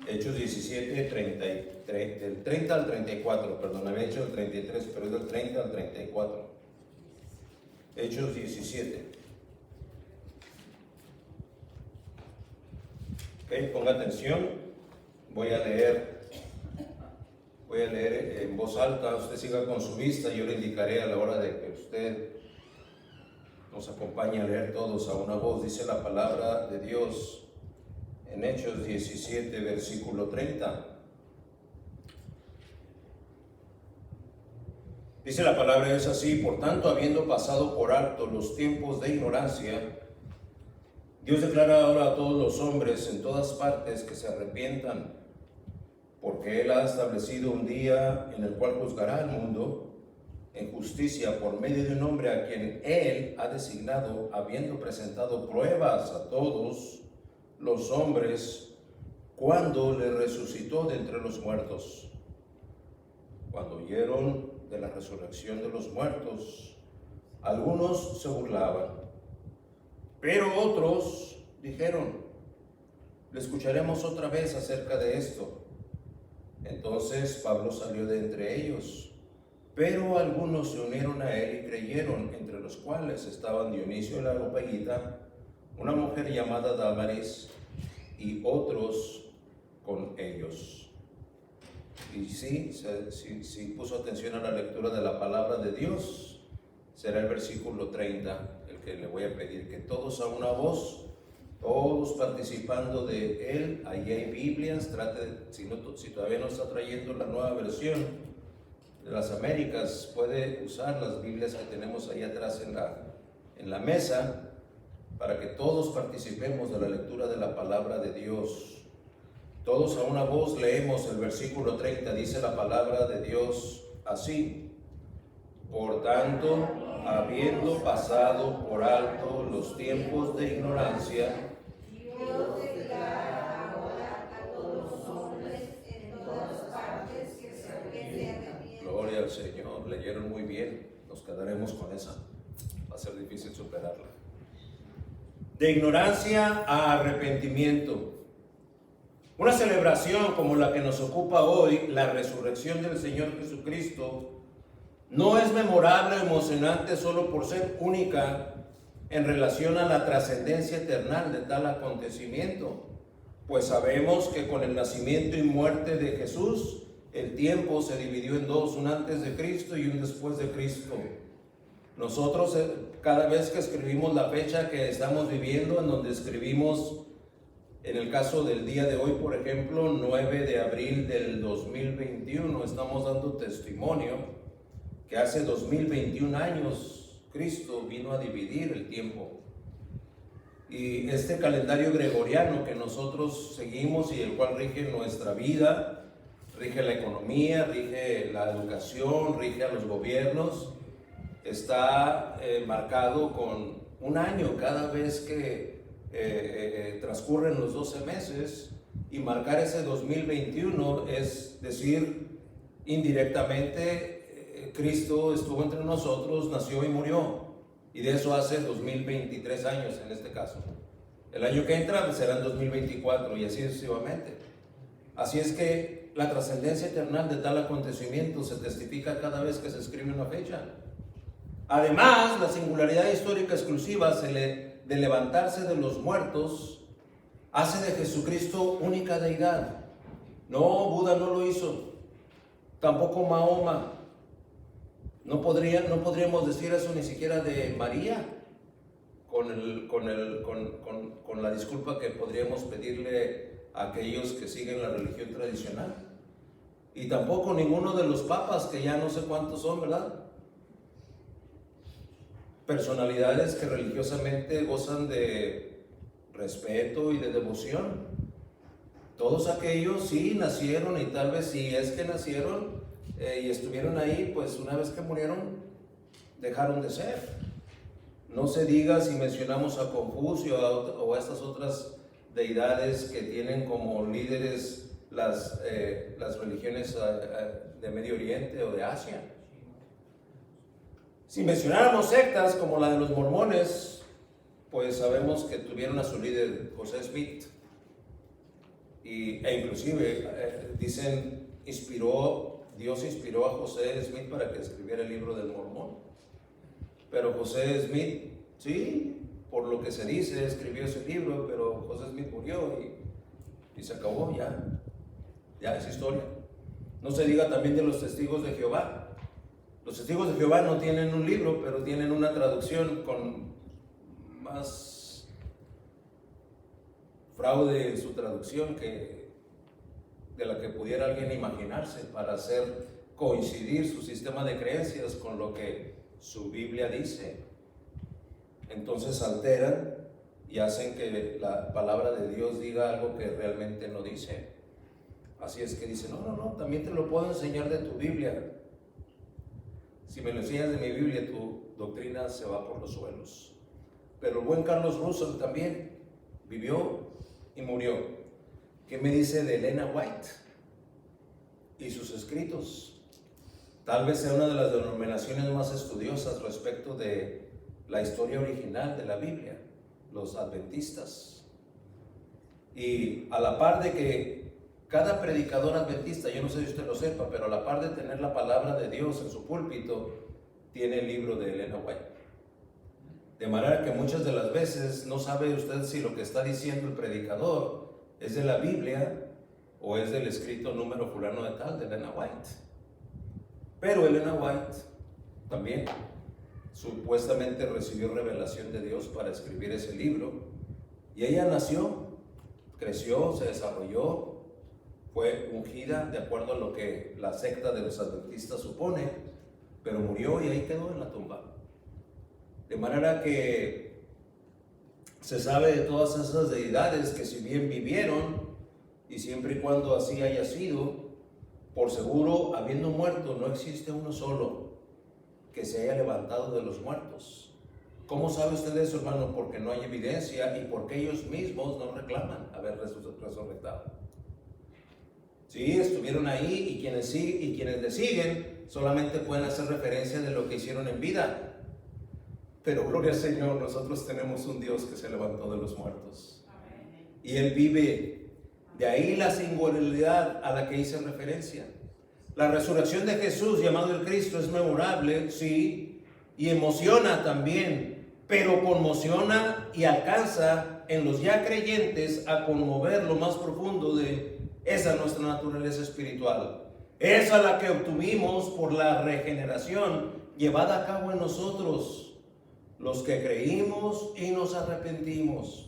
Hechos 17, 33, del 30 al 34, perdón, había hecho el 33, pero es del 30 al 34. Hechos 17. Ok, ponga atención, voy a leer en voz alta, usted siga con su vista, yo le indicaré a la hora de que usted nos acompañe a leer todos a una voz. Dice la palabra de Dios en Hechos 17, versículo 30. Dice la palabra es así: por tanto, habiendo pasado por alto los tiempos de ignorancia, Dios declara ahora a todos los hombres en todas partes que se arrepientan, porque Él ha establecido un día en el cual juzgará al mundo en justicia por medio de un hombre a quien Él ha designado, habiendo presentado pruebas a todos los hombres cuando le resucitó de entre los muertos. Cuando oyeron de la resurrección de los muertos, algunos se burlaban, pero otros dijeron: le escucharemos otra vez acerca de esto. Entonces Pablo salió de entre ellos, pero algunos se unieron a él y creyeron, entre los cuales estaban Dionisio el Areópagita, una mujer llamada Dámaris, y otros con ellos. Y si puso atención a la lectura de la palabra de Dios, será el versículo 30 el que le voy a pedir que todos a una voz, todos participando de él. Ahí hay Biblias, si todavía no está trayendo la nueva versión de las Américas, puede usar las Biblias que tenemos ahí atrás en la mesa, para que todos participemos de la lectura de la palabra de Dios. Todos a una voz leemos el versículo 30, dice la palabra de Dios así: por tanto, habiendo pasado por alto los tiempos de ignorancia, Dios declara ahora a todos los hombres en todas partes que se arrepientan. gloria al Señor. Leyeron muy bien, nos quedaremos con esa, va a ser difícil superarla. De ignorancia a arrepentimiento. Una celebración como la que nos ocupa hoy, la resurrección del Señor Jesucristo, no es memorable o emocionante solo por ser única en relación a la trascendencia eterna de tal acontecimiento, pues sabemos que con el nacimiento y muerte de Jesús, el tiempo se dividió en dos: un antes de Cristo y un después de Cristo. Nosotros, cada vez que escribimos la fecha que estamos viviendo, en donde escribimos, en el caso del día de hoy, por ejemplo, 9 de abril del 2021, estamos dando testimonio que hace 2021 años Cristo vino a dividir el tiempo. Y este calendario gregoriano que nosotros seguimos y el cual rige nuestra vida, rige la economía, rige la educación, rige a los gobiernos, está marcado con un año cada vez que transcurren los 12 meses, y marcar ese 2021 es decir, indirectamente, Cristo estuvo entre nosotros, nació y murió, y de eso hace 2023 años en este caso. El año que entra será en 2024 y así sucesivamente. Así es que la trascendencia eterna de tal acontecimiento se testifica cada vez que se escribe una fecha. Además, la singularidad histórica exclusiva de levantarse de los muertos hace de Jesucristo única deidad. No, Buda no lo hizo, tampoco Mahoma. No podríamos decir eso ni siquiera de María, con la disculpa que podríamos pedirle a aquellos que siguen la religión tradicional. Y tampoco ninguno de los papas, que ya no sé cuántos son, ¿verdad? Personalidades que religiosamente gozan de respeto y de devoción. Todos aquellos sí nacieron, y tal vez si es que nacieron y estuvieron ahí, pues una vez que murieron dejaron de ser. No se diga si mencionamos a Confucio o a estas otras deidades que tienen como líderes las religiones de Medio Oriente o de Asia. Si mencionáramos sectas como la de los mormones, pues sabemos que tuvieron a su líder José Smith, e inclusive dicen, Dios inspiró a José Smith para que escribiera el libro del Mormón. Pero José Smith, sí, por lo que se dice, escribió ese libro, pero José Smith murió y se acabó, ya es historia. No se diga también de los testigos de Jehová. Los testigos de Jehová no tienen un libro, pero tienen una traducción con más fraude en su traducción de la que pudiera alguien imaginarse, para hacer coincidir su sistema de creencias con lo que su Biblia dice. Entonces alteran y hacen que la palabra de Dios diga algo que realmente no dice. Así es que dice, no, también te lo puedo enseñar de tu Biblia. Si me lo enseñas de mi Biblia, tu doctrina se va por los suelos. Pero el buen Carlos Russell también vivió y murió. ¿Qué me dice de Elena White y sus escritos? Tal vez sea una de las denominaciones más estudiosas respecto de la historia original de la Biblia, los adventistas. Y a la par de que cada predicador adventista, yo no sé si usted lo sepa, pero a la par de tener la palabra de Dios en su púlpito, tiene el libro de Elena White. De manera que muchas de las veces no sabe usted si lo que está diciendo el predicador es de la Biblia o es del escrito número fulano de tal de Elena White. Pero Elena White también supuestamente recibió revelación de Dios para escribir ese libro, y ella nació, creció, se desarrolló, fue ungida de acuerdo a lo que la secta de los adventistas supone, pero murió y ahí quedó en la tumba. De manera que se sabe de todas esas deidades que, si bien vivieron, y siempre y cuando así haya sido, por seguro, habiendo muerto, no existe uno solo que se haya levantado de los muertos. ¿Cómo sabe usted eso, hermano? Porque no hay evidencia y porque ellos mismos no reclaman haber resucitado. Sí, estuvieron ahí, y quienes le siguen solamente pueden hacer referencia de lo que hicieron en vida. Pero gloria al Señor, nosotros tenemos un Dios que se levantó de los muertos. Y Él vive. De ahí la singularidad a la que hice referencia. La resurrección de Jesús, llamado el Cristo, es memorable, sí, y emociona también, pero conmociona y alcanza en los ya creyentes a conmover lo más profundo de esa nuestra naturaleza espiritual. Esa la que obtuvimos por la regeneración llevada a cabo en nosotros, los que creímos y nos arrepentimos.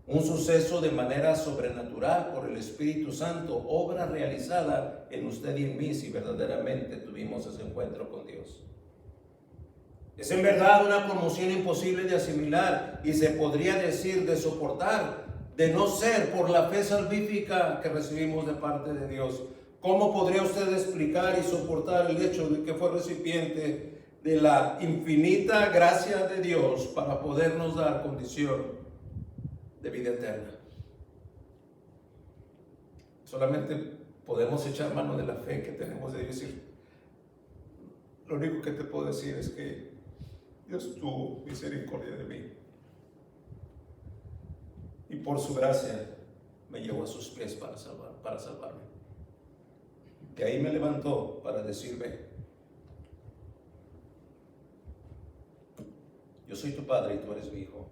Un suceso de manera sobrenatural por el Espíritu Santo, obra realizada en usted y en mí, si verdaderamente tuvimos ese encuentro con Dios. Es en verdad una conmoción imposible de asimilar, y se podría decir de soportar, de no ser por la fe salvífica que recibimos de parte de Dios. ¿Cómo podría usted explicar y soportar el hecho de que fue recipiente de la infinita gracia de Dios para podernos dar condición de vida eterna? Solamente podemos echar mano de la fe que tenemos de Dios. Lo único que te puedo decir es que Dios tuvo misericordia de mí, y por su gracia me llevó a sus pies para salvarme. De ahí me levantó para decirme: yo soy tu padre y tú eres mi hijo.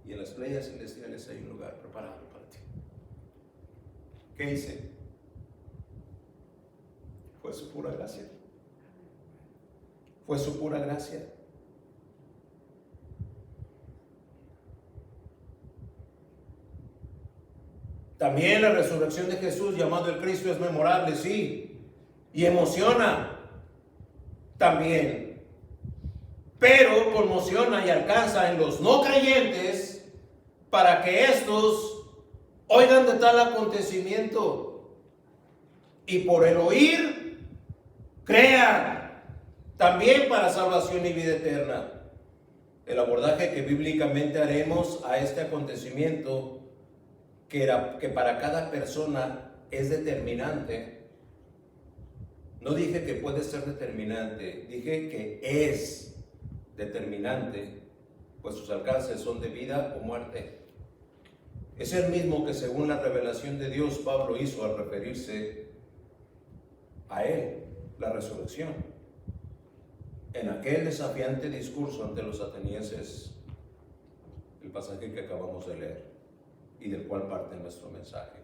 Y en las playas celestiales hay un lugar preparado para ti. ¿Qué hice? Fue su pura gracia. Fue su pura gracia. También la resurrección de Jesús, llamado el Cristo, es memorable, sí, y emociona también, pero conmociona y alcanza en los no creyentes para que estos oigan de tal acontecimiento y por el oír crean, también para salvación y vida eterna. El abordaje que bíblicamente haremos a este acontecimiento, que para cada persona es determinante. No dije que puede ser determinante, dije que es determinante, pues sus alcances son de vida o muerte. Es el mismo que según la revelación de Dios Pablo hizo al referirse a él, la resurrección, en aquel desafiante discurso ante los atenienses, el pasaje que acabamos de leer y del cual parte nuestro mensaje.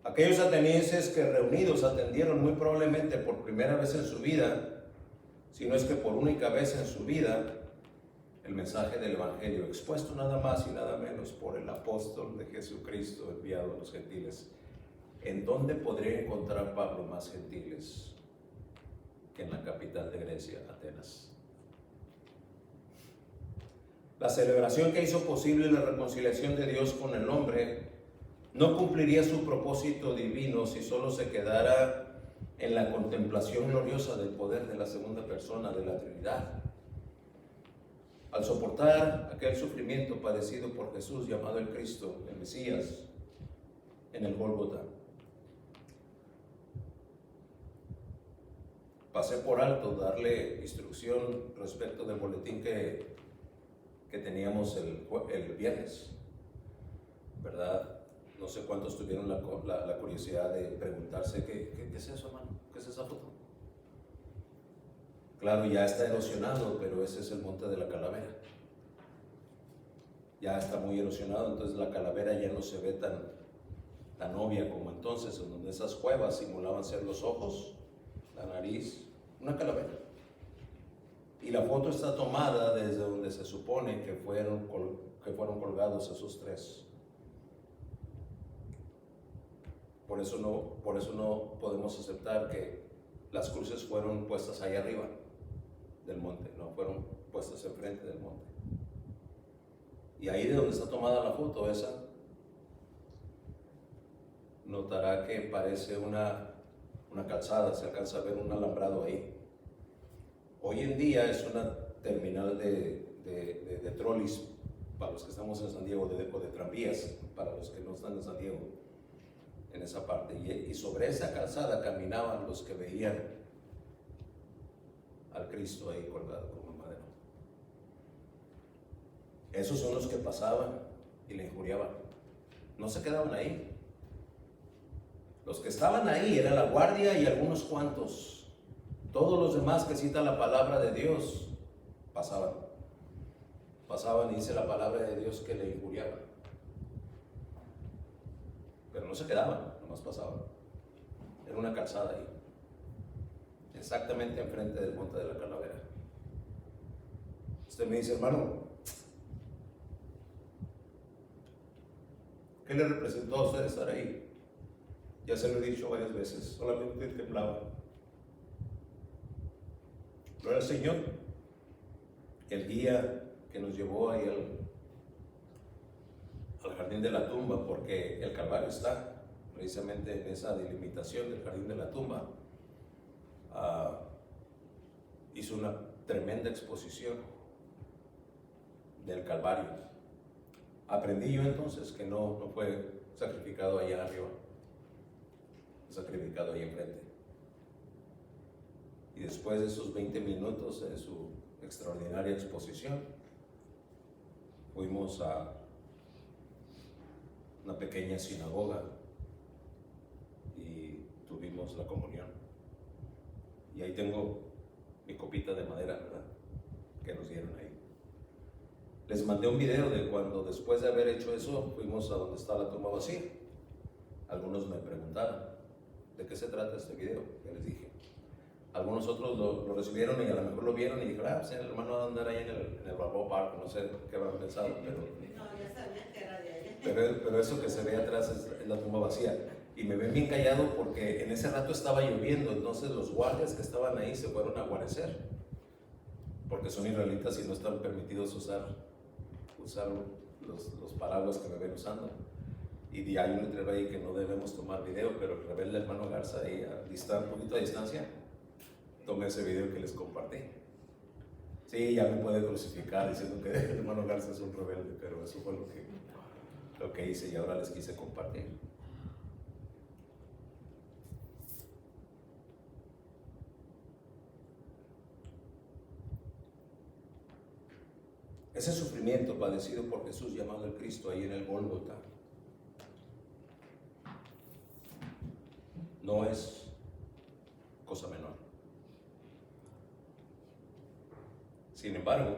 Aquellos atenienses que reunidos atendieron muy probablemente por primera vez en su vida, si no es que por única vez en su vida, el mensaje del Evangelio, expuesto nada más y nada menos por el apóstol de Jesucristo enviado a los gentiles. ¿En dónde podría encontrar Pablo más gentiles que en la capital de Grecia, Atenas? La celebración que hizo posible la reconciliación de Dios con el hombre no cumpliría su propósito divino si solo se quedara en la contemplación gloriosa del poder de la segunda persona de la Trinidad. Al soportar aquel sufrimiento padecido por Jesús, llamado el Cristo, el Mesías, en el Gólgota, pasé por alto darle instrucción respecto del boletín que teníamos el viernes, ¿verdad? No sé cuántos tuvieron la curiosidad de preguntarse ¿qué es eso, hermano? ¿Qué es esa foto? Claro, ya está erosionado, pero ese es el monte de la Calavera. Ya está muy erosionado, entonces la calavera ya no se ve tan obvia como entonces, en donde esas cuevas simulaban ser los ojos, la nariz, una calavera. Y la foto está tomada desde donde se supone que fueron colgados esos tres. Por eso no podemos aceptar que las cruces fueron puestas ahí arriba del monte, no fueron puestas enfrente del monte. Y ahí de donde está tomada la foto esa, notará que parece una calzada, se alcanza a ver un alambrado ahí. Hoy en día es una terminal de trolis para los que estamos en San Diego, o de tranvías para los que no están en San Diego, en esa parte. Y sobre esa calzada caminaban los que veían al Cristo ahí colgado como en madero. Esos son los que pasaban y le injuriaban. No se quedaban ahí. Los que estaban ahí era la guardia y algunos cuantos. Todos los demás que cita la palabra de Dios pasaban y dice la palabra de Dios que le injuriaban. Pero no se quedaban, nomás pasaban. Era una calzada ahí, exactamente enfrente del monte de la Calavera. Usted me dice, hermano, ¿qué le representó a usted estar ahí? Ya se lo he dicho varias veces, solamente temblaba. Gloria al Señor, el guía que nos llevó ahí al jardín de la tumba, porque el Calvario está precisamente en esa delimitación del jardín de la tumba. Hizo una tremenda exposición del Calvario. Aprendí yo entonces que no fue sacrificado allá arriba, fue sacrificado ahí enfrente. Y después de esos 20 minutos de su extraordinaria exposición, fuimos a una pequeña sinagoga y tuvimos la comunión. Y ahí tengo mi copita de madera, ¿verdad?, que nos dieron ahí. Les mandé un video de cuando después de haber hecho eso fuimos a donde está la tumba vacía. Algunos me preguntaron, ¿de qué se trata este video? Yo les dije. Algunos otros lo recibieron y a lo mejor lo vieron y dijeron, pues el hermano va a andar ahí en el Balboa Park, no sé qué habrán pensado, pero... No, ya sabían que era de allá. Pero eso que se ve atrás es la tumba vacía. Y me ven bien callado porque en ese rato estaba lloviendo, entonces los guardias que estaban ahí se fueron a guarecer, porque son israelitas y no están permitidos usar los paraguas que me ven usando. Y hay un letrero ahí que no debemos tomar video, pero el rebelde hermano Garza ahí un poquito a distancia, tomé ese video que les compartí. Sí, ya me puede crucificar diciendo que el hermano Garza es un rebelde, pero eso fue lo que hice y ahora les quise compartir. ese sufrimiento padecido por Jesús llamado el Cristo ahí en el Gólgota no es cosa menor. Sin embargo,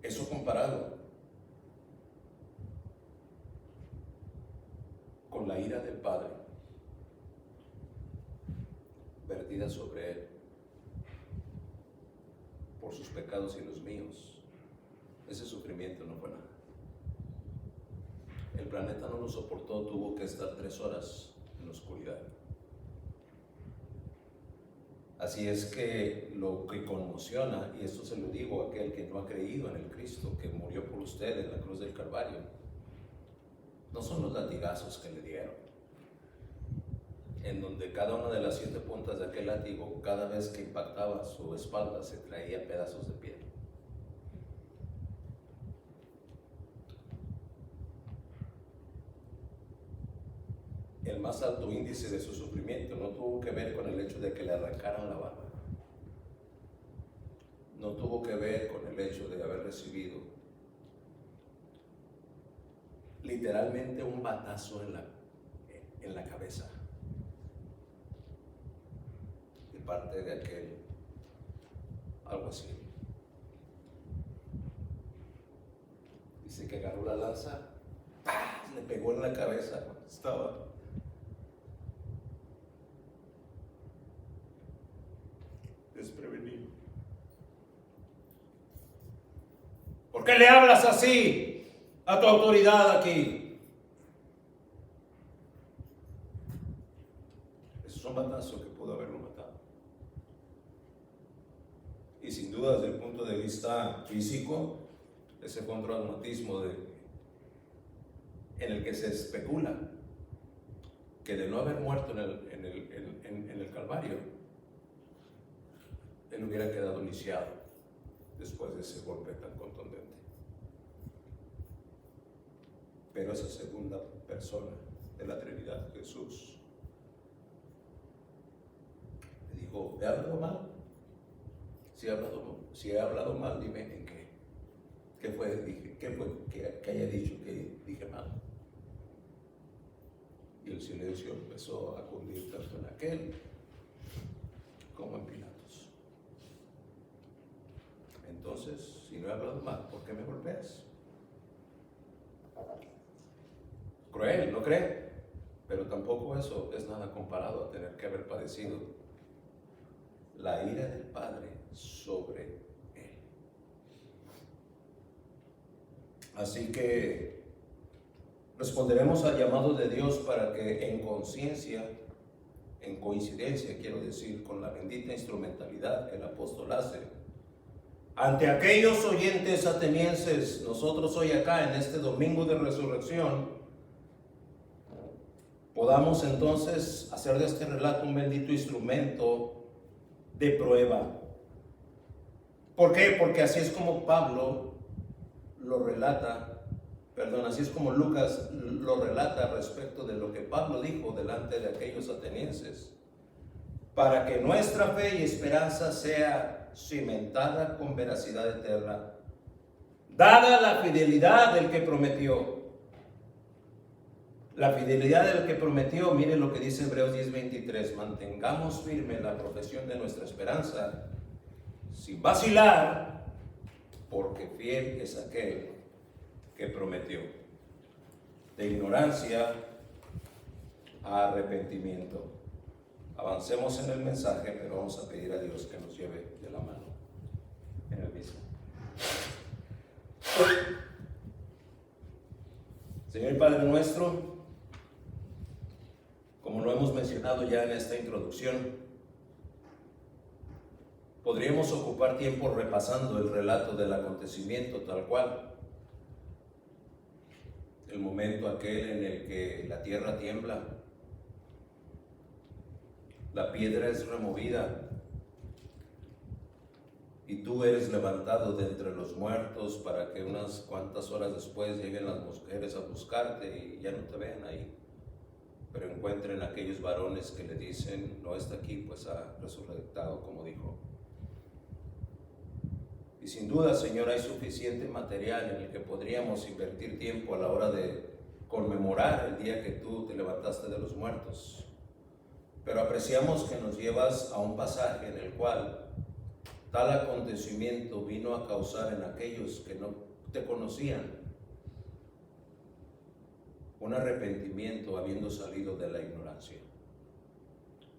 eso comparado con la ira del Padre vertida sobre Él por sus pecados y los míos, ese sufrimiento no fue nada. El planeta no lo soportó, tuvo que estar 3 horas en la oscuridad. Así es que lo que conmociona, y esto se lo digo a aquel que no ha creído en el Cristo que murió por usted en la cruz del Calvario, no son los latigazos que le dieron, en donde cada una de las 7 puntas de aquel látigo, cada vez que impactaba su espalda, se traía pedazos de piel. El más alto índice de su sufrimiento no tuvo que ver con el hecho de que le arrancaran la barba. No tuvo que ver con el hecho de haber recibido literalmente un batazo en la cabeza de parte de aquel, algo así. Dice que agarró la lanza, ¡pah!, le pegó en la cabeza cuando estaba desprevenido. ¿Por qué le hablas así a tu autoridad aquí? Eso es un batazo que pudo haberlo matado. Y sin duda, desde el punto de vista físico, ese fue un traumatismo en el que se especula que de no haber muerto en el Calvario, él hubiera quedado lisiado después de ese golpe tan contundente. Pero esa segunda persona de la Trinidad, Jesús, le dijo: ¿he hablado mal? Si he hablado mal, dime en qué. ¿Qué fue que haya dicho que dije mal? Y el silencio empezó a cundir tanto en aquel como en Pilatos. Entonces, si no he hablado mal, ¿por qué me golpeas? Cruel, ¿no cree? Pero tampoco eso es nada comparado a tener que haber padecido la ira del Padre sobre él. Así que responderemos al llamado de Dios para que en conciencia, en coincidencia, quiero decir, con la bendita instrumentalidad que el apóstol hace, ante aquellos oyentes atenienses, nosotros hoy acá en este domingo de resurrección, podamos entonces hacer de este relato un bendito instrumento de prueba. ¿Por qué? Porque así es como Pablo lo relata, así es como Lucas lo relata respecto de lo que Pablo dijo delante de aquellos atenienses, para que nuestra fe y esperanza sea cimentada con veracidad eterna, dada la fidelidad del que prometió. La fidelidad del que prometió, mire lo que dice Hebreos 10:23, mantengamos firme la profesión de nuestra esperanza, sin vacilar, porque fiel es aquel que prometió. De ignorancia a arrepentimiento. Avancemos en el mensaje, pero vamos a pedir a Dios que nos lleve de la mano en el mismo. Señor Padre nuestro, como lo hemos mencionado ya en esta introducción, podríamos ocupar tiempo repasando el relato del acontecimiento tal cual. El momento aquel en el que la tierra tiembla, la piedra es removida y tú eres levantado de entre los muertos para que unas cuantas horas después lleguen las mujeres a buscarte y ya no te vean ahí, pero encuentren a aquellos varones que le dicen: no está aquí, pues ha resucitado, como dijo. Y sin duda, Señor, hay suficiente material en el que podríamos invertir tiempo a la hora de conmemorar el día que tú te levantaste de los muertos. Pero apreciamos que nos llevas a un pasaje en el cual tal acontecimiento vino a causar en aquellos que no te conocían un arrepentimiento habiendo salido de la ignorancia.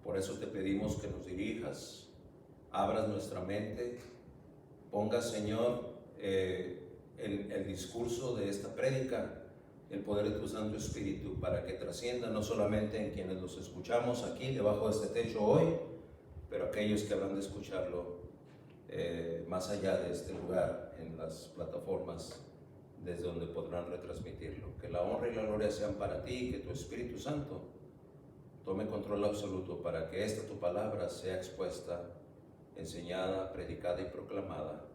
Por eso te pedimos que nos dirijas, abras nuestra mente, pongas, Señor, el discurso de esta prédica, el poder de tu Santo Espíritu, para que trascienda no solamente en quienes los escuchamos aquí debajo de este techo hoy, pero aquellos que habrán de escucharlo más allá de este lugar, en las plataformas desde donde podrán retransmitirlo. Que la honra y la gloria sean para ti y que tu Espíritu Santo tome control absoluto para que esta tu palabra sea expuesta, enseñada, predicada y proclamada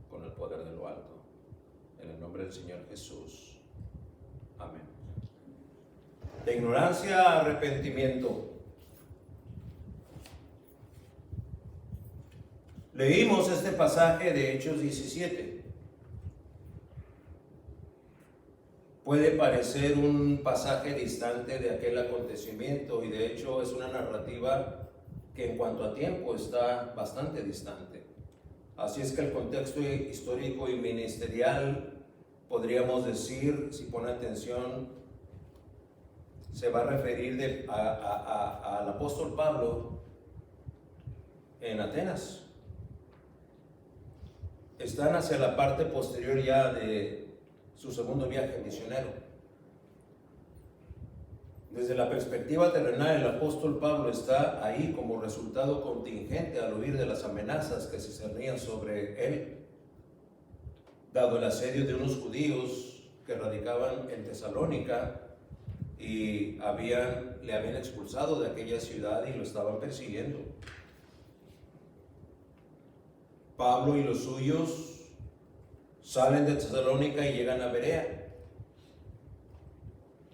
con el poder de lo alto. En el nombre del Señor Jesús. Amén. De ignorancia a arrepentimiento. Leímos este pasaje de Hechos 17. Puede parecer un pasaje distante de aquel acontecimiento y de hecho es una narrativa que en cuanto a tiempo está bastante distante. Así es que el contexto histórico y ministerial, podríamos decir, si pone atención, se va a referir al apóstol Pablo en Atenas. Están hacia la parte posterior ya de su segundo viaje misionero. Desde la perspectiva terrenal, el apóstol Pablo está ahí como resultado contingente al huir de las amenazas que se cernían sobre él, dado el asedio de unos judíos que radicaban en Tesalónica y le habían expulsado de aquella ciudad y lo estaban persiguiendo. Pablo y los suyos salen de Tesalónica y llegan a Berea.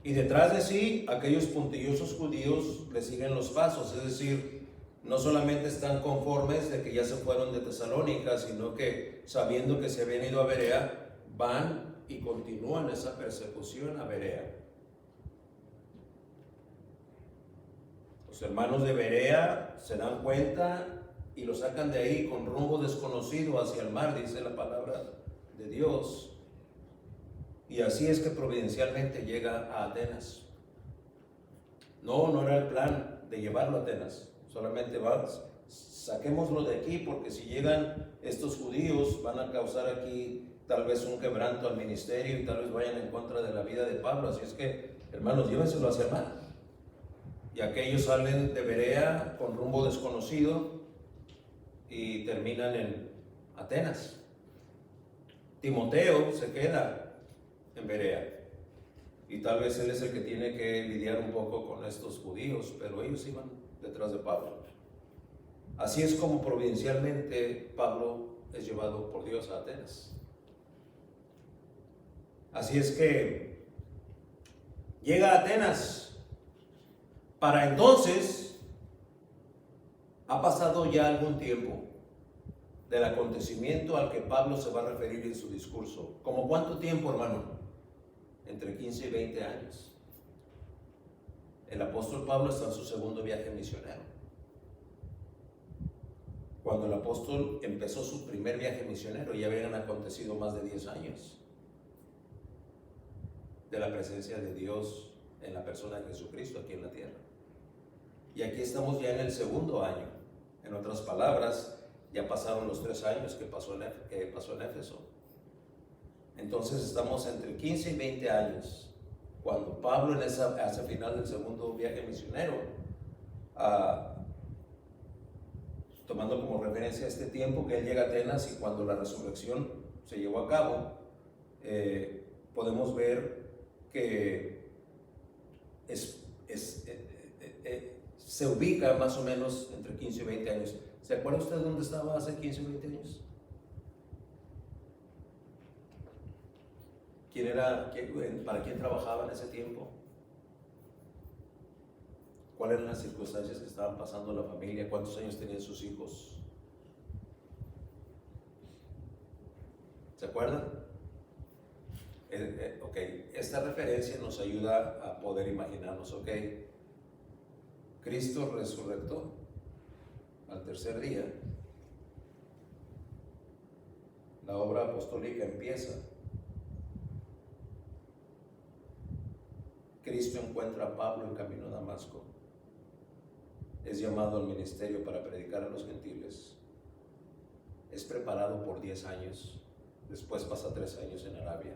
Y detrás de sí, aquellos puntillosos judíos le siguen los pasos, es decir, no solamente están conformes de que ya se fueron de Tesalónica, sino que sabiendo que se habían ido a Berea, van y continúan esa persecución a Berea. Los hermanos de Berea se dan cuenta y lo sacan de ahí con rumbo desconocido hacia el mar, dice la palabra de Dios. Y así es que providencialmente llega a Atenas. No era el plan de llevarlo a Atenas. Solamente saquémoslo de aquí, porque si llegan estos judíos van a causar aquí tal vez un quebranto al ministerio y tal vez vayan en contra de la vida de Pablo. Así es que, hermanos, llévenselo hacia el mar. Y aquellos salen de Berea con rumbo desconocido y terminan en Atenas. Timoteo se queda en Berea y tal vez él es el que tiene que lidiar un poco con estos judíos, pero ellos iban detrás de Pablo. Así es como providencialmente Pablo es llevado por Dios a Atenas. Así es que llega a Atenas. Para entonces ha pasado ya algún tiempo del acontecimiento al que Pablo se va a referir en su discurso. ¿Cómo cuánto tiempo, hermano? Entre 15 y 20 años. El apóstol Pablo está en su segundo viaje misionero. Cuando el apóstol empezó su primer viaje misionero, ya habían acontecido más de 10 años de la presencia de Dios en la persona de Jesucristo aquí en la tierra. Y aquí estamos ya en el segundo año. En otras palabras, ya pasaron los 3 años que pasó en Éfeso. Entonces estamos entre 15 y 20 años, cuando Pablo hacia el final del segundo viaje misionero, tomando como referencia este tiempo que él llega a Atenas y cuando la resurrección se llevó a cabo, podemos ver que se ubica más o menos entre 15 y 20 años. ¿Se acuerda usted dónde estaba hace 15 o 20 años? ¿Para quién trabajaba en ese tiempo? ¿Cuáles eran las circunstancias que estaban pasando la familia? ¿Cuántos años tenían sus hijos? ¿Se acuerdan? Ok, esta referencia nos ayuda a poder imaginarnos, ok, Cristo resucitó al tercer día, la obra apostólica empieza, Cristo encuentra a Pablo en camino a Damasco, es llamado al ministerio para predicar a los gentiles, es preparado por 10 años, después pasa 3 años en Arabia,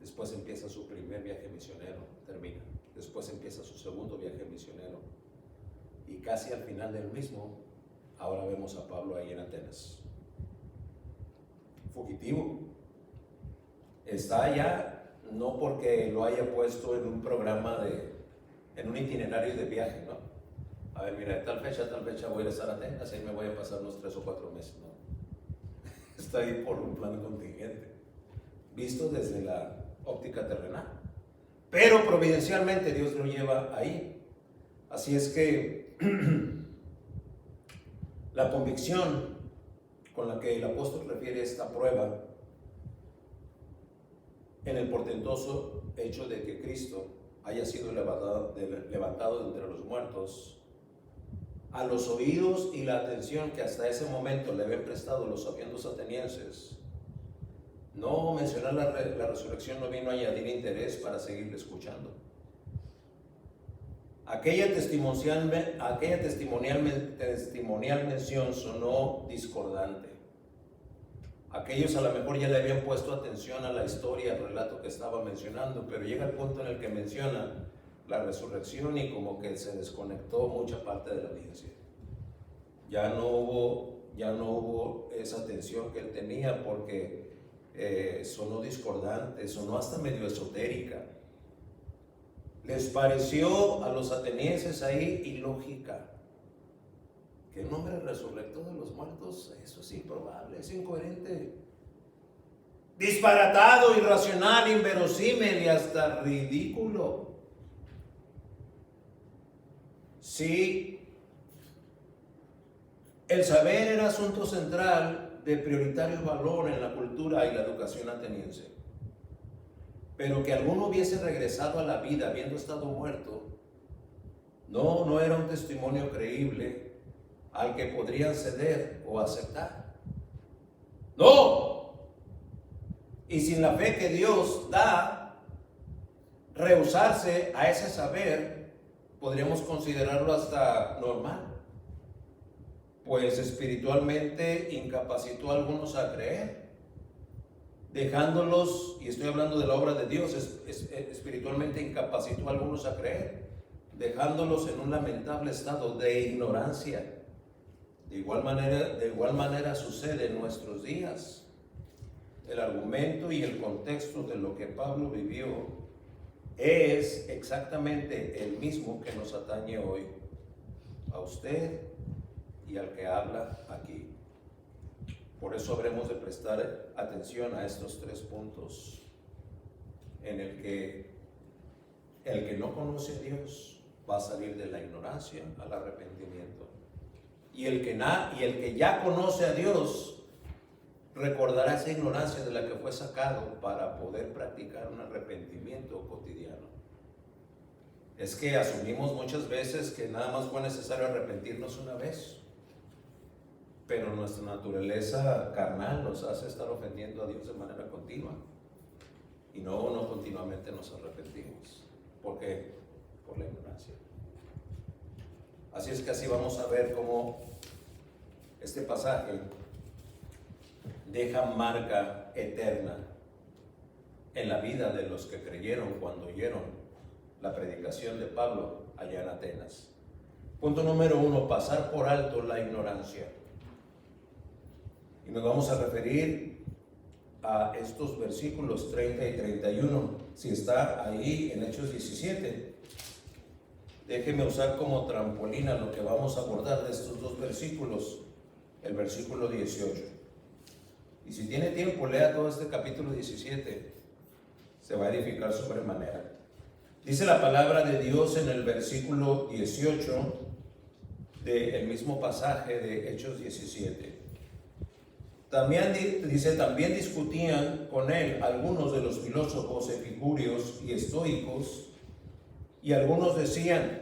después empieza su primer viaje misionero, termina, después empieza su segundo viaje misionero, y casi al final del mismo, ahora vemos a Pablo ahí en Atenas, fugitivo, está allá no porque lo haya puesto en un programa en un itinerario de viaje, ¿no? A ver, mira, de tal fecha a tal fecha voy a estar a Atenas, ahí me voy a pasar unos 3 o 4 meses, ¿no? Está ahí por un plan contingente, visto desde la óptica terrenal, pero providencialmente Dios lo lleva ahí. Así es que la convicción con la que el apóstol refiere esta prueba en el portentoso hecho de que Cristo haya sido levantado de entre los muertos, a los oídos y la atención que hasta ese momento le habían prestado los sabiendos atenienses, no mencionar la resurrección no vino a añadir interés para seguirle escuchando. Aquella testimonial mención sonó discordante. Aquellos a lo mejor ya le habían puesto atención a la historia, al relato que estaba mencionando, pero llega el punto en el que menciona la resurrección y como que se desconectó mucha parte de la audiencia. Ya no hubo esa atención que él tenía porque sonó discordante, sonó hasta medio esotérica. Les pareció a los atenienses ahí ilógica que un hombre resurrecto de los muertos, eso es improbable, es incoherente, disparatado, irracional, inverosímil y hasta ridículo. Sí, el saber era asunto central de prioritario valor en la cultura y la educación ateniense. Pero que alguno hubiese regresado a la vida habiendo estado muerto, no era un testimonio creíble al que podrían ceder o aceptar. ¡No! Y sin la fe que Dios da, rehusarse a ese saber, podríamos considerarlo hasta normal. Pues espiritualmente incapacitó a algunos a creer, dejándolos, y estoy hablando de la obra de Dios, espiritualmente incapacitó a algunos a creer, dejándolos en un lamentable estado de ignorancia. De igual manera sucede en nuestros días. El argumento y el contexto de lo que Pablo vivió es exactamente el mismo que nos atañe hoy, a usted y al que habla aquí. Por eso habremos de prestar atención a estos 3 puntos en el que no conoce a Dios va a salir de la ignorancia al arrepentimiento. Y el que ya conoce a Dios recordará esa ignorancia de la que fue sacado para poder practicar un arrepentimiento cotidiano. Es que asumimos muchas veces que nada más fue necesario arrepentirnos una vez, pero nuestra naturaleza carnal nos hace estar ofendiendo a Dios de manera continua y no continuamente nos arrepentimos. ¿Por qué? Por la ignorancia. Así es que así vamos a ver cómo este pasaje deja marca eterna en la vida de los que creyeron cuando oyeron la predicación de Pablo allá en Atenas. Punto número 1, pasar por alto la ignorancia. Y nos vamos a referir a estos versículos 30 y 31. Si está ahí en Hechos 17, déjeme usar como trampolina lo que vamos a abordar de estos 2 versículos, el versículo 18. Y si tiene tiempo, lea todo este capítulo 17, se va a edificar sobremanera. Dice la palabra de Dios en el versículo 18 del mismo pasaje de Hechos 17. También discutían con él algunos de los filósofos epicúreos y estoicos, y algunos decían: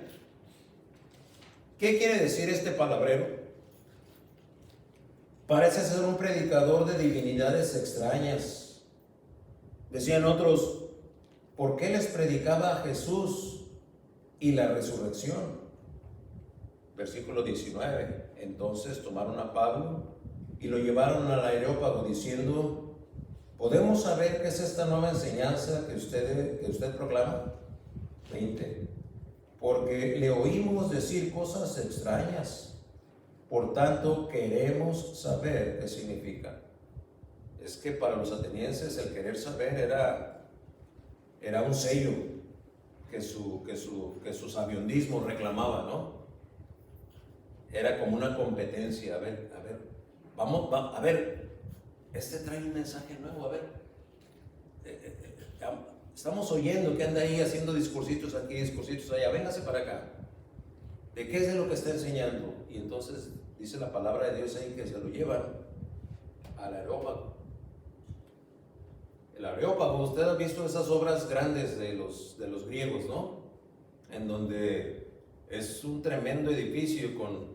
¿qué quiere decir este palabrero? Parece ser un predicador de divinidades extrañas. Decían otros: ¿por qué les predicaba a Jesús y la resurrección? Versículo 19. Entonces tomaron a Pablo y lo llevaron al Areópago diciendo: ¿podemos saber qué es esta nueva enseñanza que usted proclama? 20. Porque le oímos decir cosas extrañas, por tanto queremos saber qué significa. Es que para los atenienses el querer saber era un sello que su sabiondismo reclamaba, ¿no? Era como una competencia. A ver, este trae un mensaje nuevo, a ver. Estamos oyendo que anda ahí haciendo discursitos aquí, discursitos allá, véngase para acá. ¿De qué es de lo que está enseñando? Y entonces dice la palabra de Dios ahí que se lo llevan al Areópago. El Areópago, usted ha visto esas obras grandes de los griegos, ¿no? En donde es un tremendo edificio con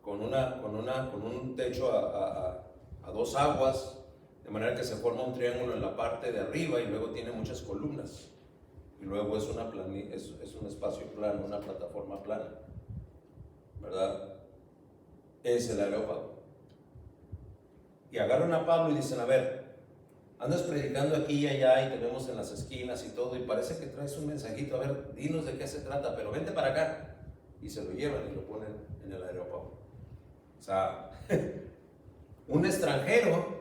un techo a dos aguas, de manera que se forma un triángulo en la parte de arriba y luego tiene muchas columnas. Y luego es un espacio plano, una plataforma plana, ¿verdad? Es el Areópago. Y agarran a Pablo y dicen: a ver, andas predicando aquí y allá y te vemos en las esquinas y todo, y parece que traes un mensajito, a ver, dinos de qué se trata, pero vente para acá. Y se lo llevan y lo ponen en el Areópago. O sea, un extranjero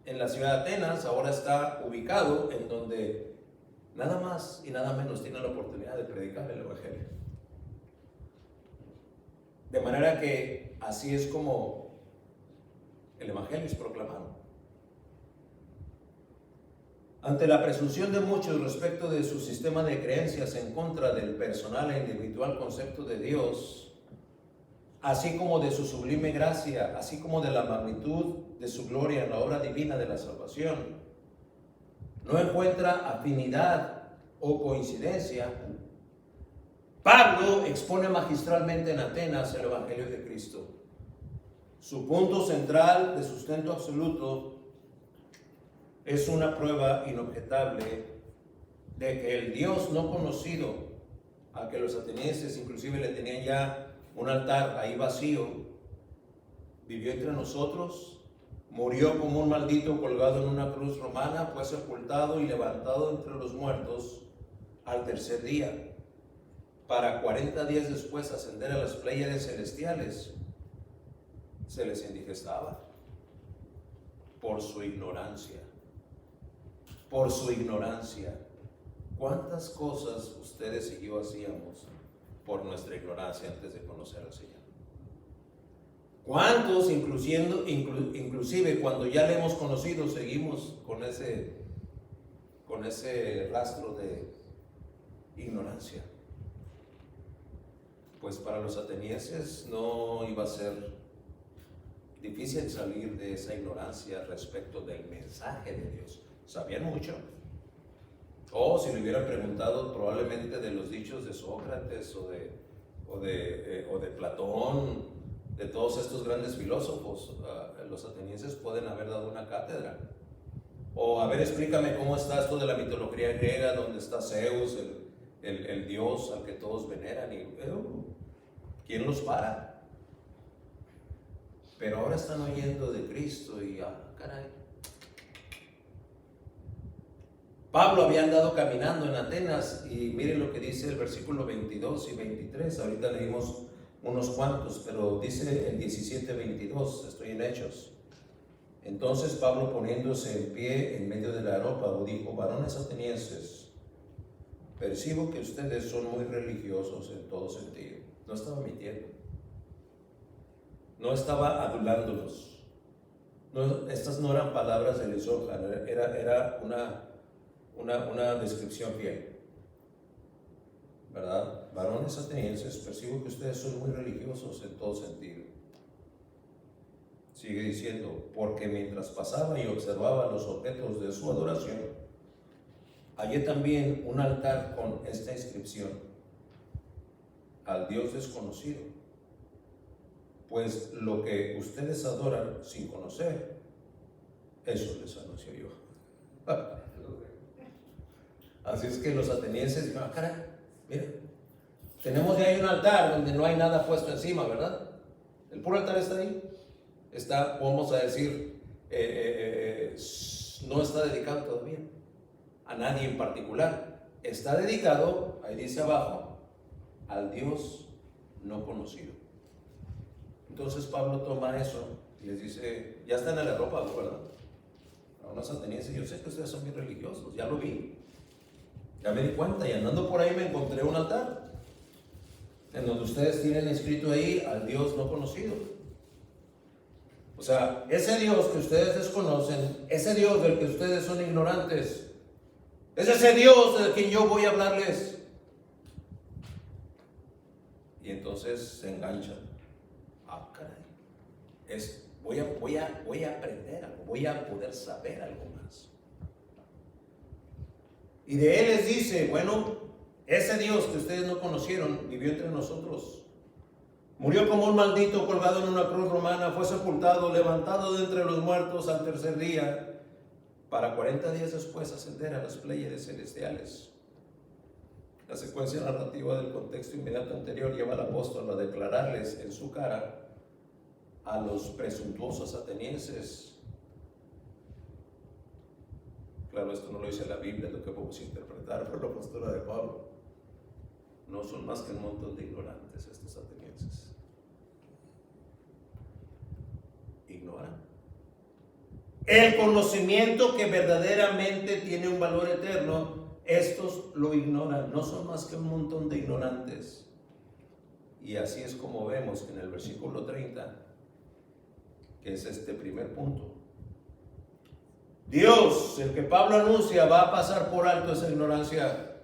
en la ciudad de Atenas ahora está ubicado en donde nada más y nada menos tiene la oportunidad de predicar el Evangelio. De manera que así es como el Evangelio es proclamado. Ante la presunción de muchos respecto de su sistema de creencias en contra del personal e individual concepto de Dios, así como de su sublime gracia, así como de la magnitud de su gloria en la obra divina de la salvación, no encuentra afinidad o coincidencia, Pablo expone magistralmente en Atenas el Evangelio de Cristo. Su punto central de sustento absoluto es una prueba inobjetable de que el Dios no conocido, al que los atenienses inclusive le tenían ya un altar ahí vacío, vivió entre nosotros, murió como un maldito colgado en una cruz romana, fue sepultado y levantado entre los muertos al tercer día, para 40 días después ascender a las Pléyades celestiales. Se les indigestaba por su ignorancia. Por su ignorancia. ¿Cuántas cosas ustedes y yo hacíamos por nuestra ignorancia antes de conocer al Señor? ¿Cuántos, inclusive cuando ya le hemos conocido, seguimos con ese rastro de ignorancia? Pues para los atenienses no iba a ser difícil salir de esa ignorancia respecto del mensaje de Dios. Sabían mucho. O si le hubieran preguntado probablemente de los dichos de Sócrates o de Platón, de todos estos grandes filósofos, los atenienses pueden haber dado una cátedra. O a ver, explícame cómo está esto de la mitología griega, donde está Zeus, el dios al que todos veneran, y ¿quién los para? Pero ahora están oyendo de Cristo y caray. Pablo había andado caminando en Atenas y miren lo que dice el versículo 22 y 23. Ahorita leímos unos cuantos, pero dice el 17-22, estoy en Hechos. Entonces Pablo, poniéndose en pie en medio del Areópago, dijo: varones atenienses, percibo que ustedes son muy religiosos en todo sentido. No estaba mintiendo, no estaba adulándolos. Estas no eran palabras de lisonja, era una descripción fiel, ¿verdad? Varones atenienses, percibo que ustedes son muy religiosos en todo sentido. Sigue diciendo, porque mientras pasaba y observaba los objetos de su adoración, hallé también un altar con esta inscripción: al Dios desconocido, pues lo que ustedes adoran sin conocer, eso les anuncio yo. Así es que los atenienses dijeron, caray, mira, tenemos ya ahí un altar donde no hay nada puesto encima, ¿verdad? El puro altar está ahí. Está, vamos a decir, no está dedicado todavía a nadie en particular. Está dedicado, ahí dice abajo, al Dios no conocido. Entonces Pablo toma eso y les dice, ya están en la ropa, ¿verdad? A unos atenienses, yo sé que ustedes son bien religiosos, ya lo vi, ya me di cuenta, y andando por ahí me encontré un altar en donde ustedes tienen escrito ahí al Dios no conocido. O sea, ese Dios que ustedes desconocen, ese Dios del que ustedes son ignorantes, es ese Dios del que yo voy a hablarles. Y entonces se enganchan. Ah, caray. Voy a aprender algo, voy a poder saber algo más. Y de él les dice, bueno, ese Dios que ustedes no conocieron vivió entre nosotros. Murió como un maldito colgado en una cruz romana, fue sepultado, levantado de entre los muertos al tercer día, para 40 días después ascender a las Pléyades celestiales. La secuencia narrativa del contexto inmediato anterior lleva al apóstol a declararles en su cara a los presuntuosos atenienses. Claro, esto no lo dice la Biblia, es lo que podemos interpretar por la postura de Pablo. No son más que un montón de ignorantes estos atenienses. Ignoran el conocimiento que verdaderamente tiene un valor eterno. Estos lo ignoran, no son más que un montón de ignorantes. Y así es como vemos en el versículo 30, que es este primer punto. Dios, el que Pablo anuncia, va a pasar por alto esa ignorancia,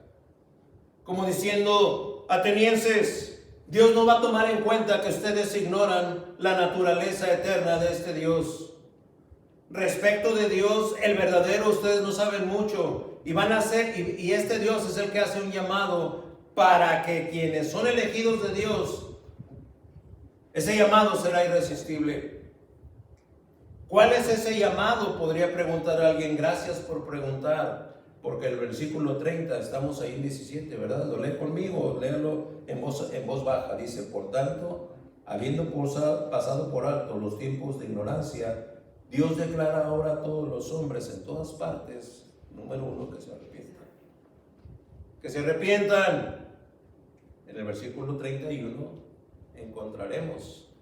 como diciendo, atenienses, Dios no va a tomar en cuenta que ustedes ignoran la naturaleza eterna de este Dios. Respecto de Dios, el verdadero, ustedes no saben mucho. Y van a hacer, y este Dios es el que hace un llamado para que quienes son elegidos de Dios, ese llamado será irresistible. ¿Cuál es ese llamado? Podría preguntar a alguien. Gracias por preguntar, porque el versículo 30, estamos ahí en 17, ¿verdad? Lo lee conmigo, léalo en voz baja. Dice, por tanto, habiendo pasado por alto los tiempos de ignorancia, Dios declara ahora a todos los hombres en todas partes, número 1, que se arrepientan. Que se arrepientan. En el versículo 31 encontraremos